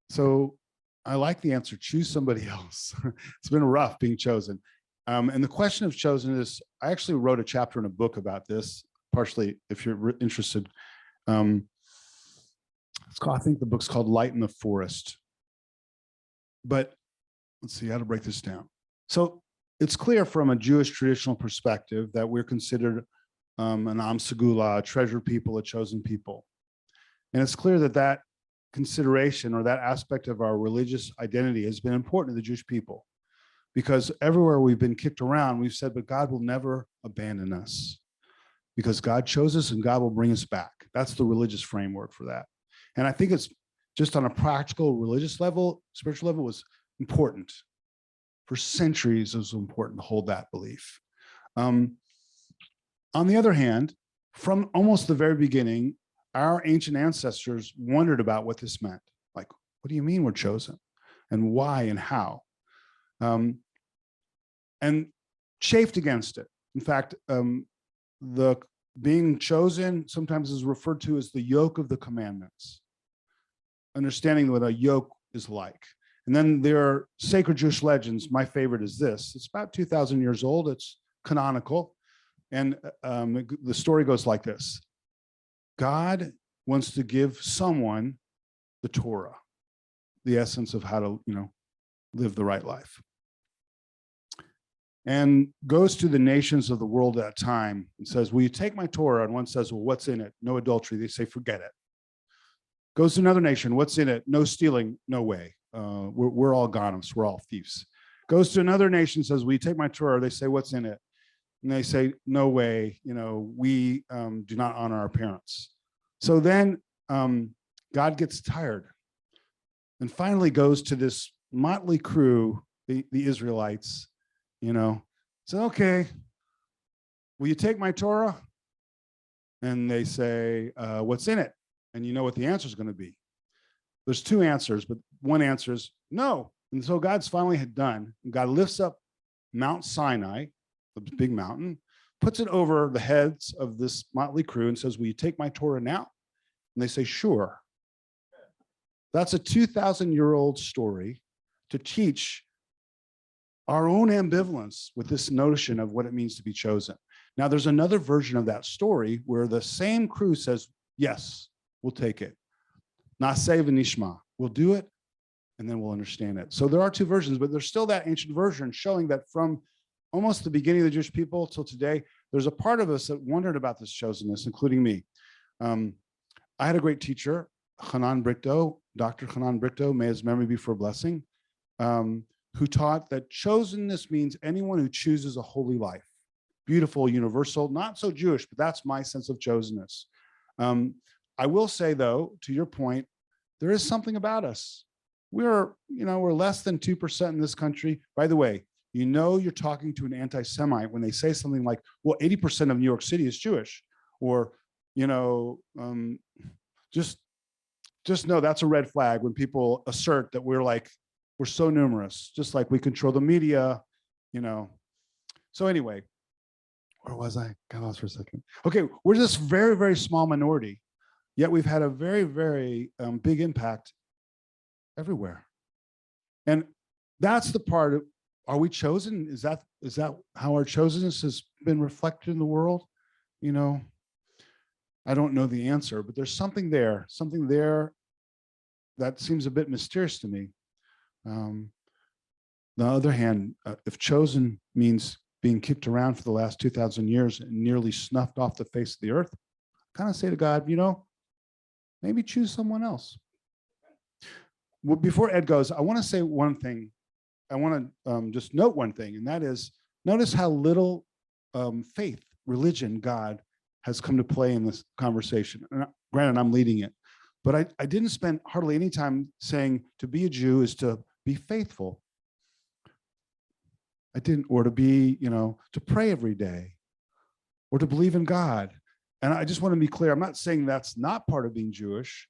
So I like the answer, choose somebody else. It's been rough being chosen. And the question of chosen is, I actually wrote a chapter in a book about this, partially if you're interested. I think the book's called Light in the Forest. But let's see how to break this down. So it's clear from a Jewish traditional perspective that we're considered an Am Segula, a treasured people, a chosen people. And it's clear that that consideration or that aspect of our religious identity has been important to the Jewish people. Because everywhere we've been kicked around, we've said, but God will never abandon us. Because God chose us and God will bring us back. That's the religious framework for that. And I think it's just on a practical religious level, spiritual level, was important. For centuries, it was important to hold that belief. On the other hand, from almost the very beginning, our ancient ancestors wondered about what this meant. Like, what do you mean we're chosen? And why and how? And chafed against it. In fact, the being chosen sometimes is referred to as the yoke of the commandments. Understanding what a yoke is like. And then there are sacred Jewish legends. My favorite is this. It's about 2,000 years old. It's canonical. And the story goes like this. God wants to give someone the Torah, the essence of how to, live the right life. And goes to the nations of the world at that time and says, will you take my Torah? And one says, well, what's in it? No adultery. They say, forget it. Goes to another nation. What's in it? No stealing. No way. We're all gonists. We're all thieves. Goes to another nation, says, will you take my Torah? They say, what's in it? And they say, no way. We do not honor our parents. So then God gets tired and finally goes to this motley crew, the Israelites, so, okay, will you take my Torah? And they say, what's in it? And you know what the answer is going to be. There's two answers, but one answer is no. And so God's finally had done. And God lifts up Mount Sinai, the big mountain, puts it over the heads of this motley crew and says, will you take my Torah now? And they say, sure. That's a 2,000-year-old story to teach our own ambivalence with this notion of what it means to be chosen. Now, there's another version of that story where the same crew says, yes, we'll take it. Naseh v'nishma, we'll do it, and then we'll understand it. So there are two versions, but there's still that ancient version showing that from almost the beginning of the Jewish people till today, there's a part of us that wondered about this chosenness, including me. I had a great teacher, Hanan Brichto, Dr. Hanan Brichto, may his memory be for a blessing, who taught that chosenness means anyone who chooses a holy life. Beautiful, universal, not so Jewish, but that's my sense of chosenness. I will say, though, to your point, there is something about us. We're less than 2% in this country. By the way, you're talking to an anti-Semite when they say something like, well, 80% of New York City is Jewish, or, just know that's a red flag when people assert that we're so numerous, just like we control the media, So anyway, where was I? Got lost for a second. Okay, we're this very, very small minority, yet we've had a very, very big impact everywhere. And that's the part of, are we chosen? Is that how our chosenness has been reflected in the world? I don't know the answer, but there's something there that seems a bit mysterious to me. On the other hand, if chosen means being kicked around for the last 2,000 years and nearly snuffed off the face of the earth, I kind of say to God, maybe choose someone else. Well, before Ed goes, I want to say one thing. I want to just note one thing, and that is, notice how little faith, religion, God has come to play in this conversation. And granted, I'm leading it, but I didn't spend hardly any time saying to be a Jew is to be faithful. I didn't, or to be, to pray every day, or to believe in God. And I just want to be clear, I'm not saying that's not part of being Jewish,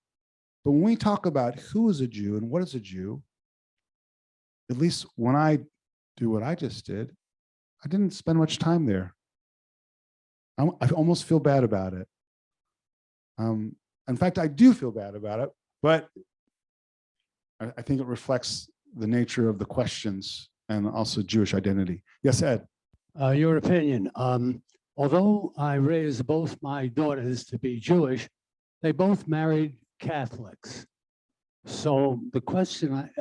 but when we talk about who is a Jew and what is a Jew, at least when I do what I just did, I didn't spend much time there. I almost feel bad about it. In fact, I do feel bad about it, but I think it reflects the nature of the questions and also Jewish identity. Yes, Ed. Your opinion. Although I raised both my daughters to be Jewish, they both married Catholics. So the question,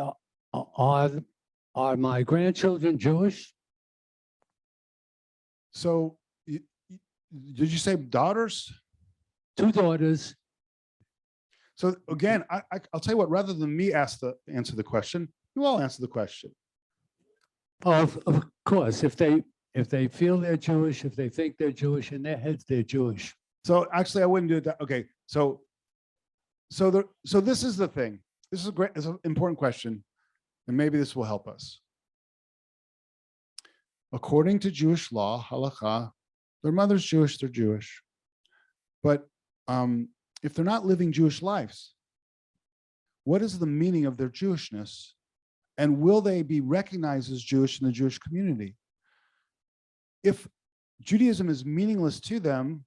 are my grandchildren Jewish? So did you say daughters? 2 daughters. So again, I'll tell you what, rather than me answer the question, you all answer the question. Of course, if they feel they're Jewish, if they think they're Jewish, in their heads they're Jewish. So actually, I wouldn't do it that. Okay, so this is the thing. This is it's an important question, and maybe this will help us. According to Jewish law, halakha, their mother's Jewish, they're Jewish. But if they're not living Jewish lives, what is the meaning of their Jewishness? And will they be recognized as Jewish in the Jewish community? If Judaism is meaningless to them,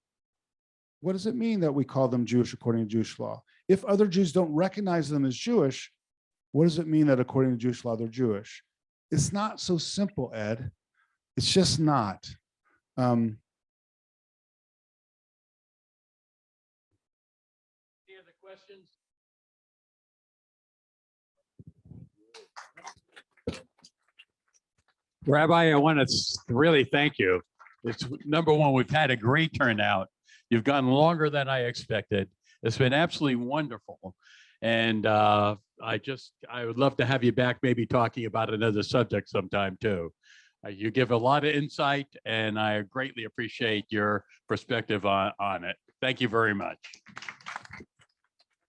what does it mean that we call them Jewish according to Jewish law? If other Jews don't recognize them as Jewish, What does it mean that according to Jewish law, they're Jewish? It's not so simple, Ed. It's just not. Any other questions? Rabbi, I want to really thank you. It's number one, we've had a great turnout. You've gone longer than I expected. It's been absolutely wonderful. And I would love to have you back, maybe talking about another subject sometime too. You give a lot of insight and I greatly appreciate your perspective on it. Thank you very much.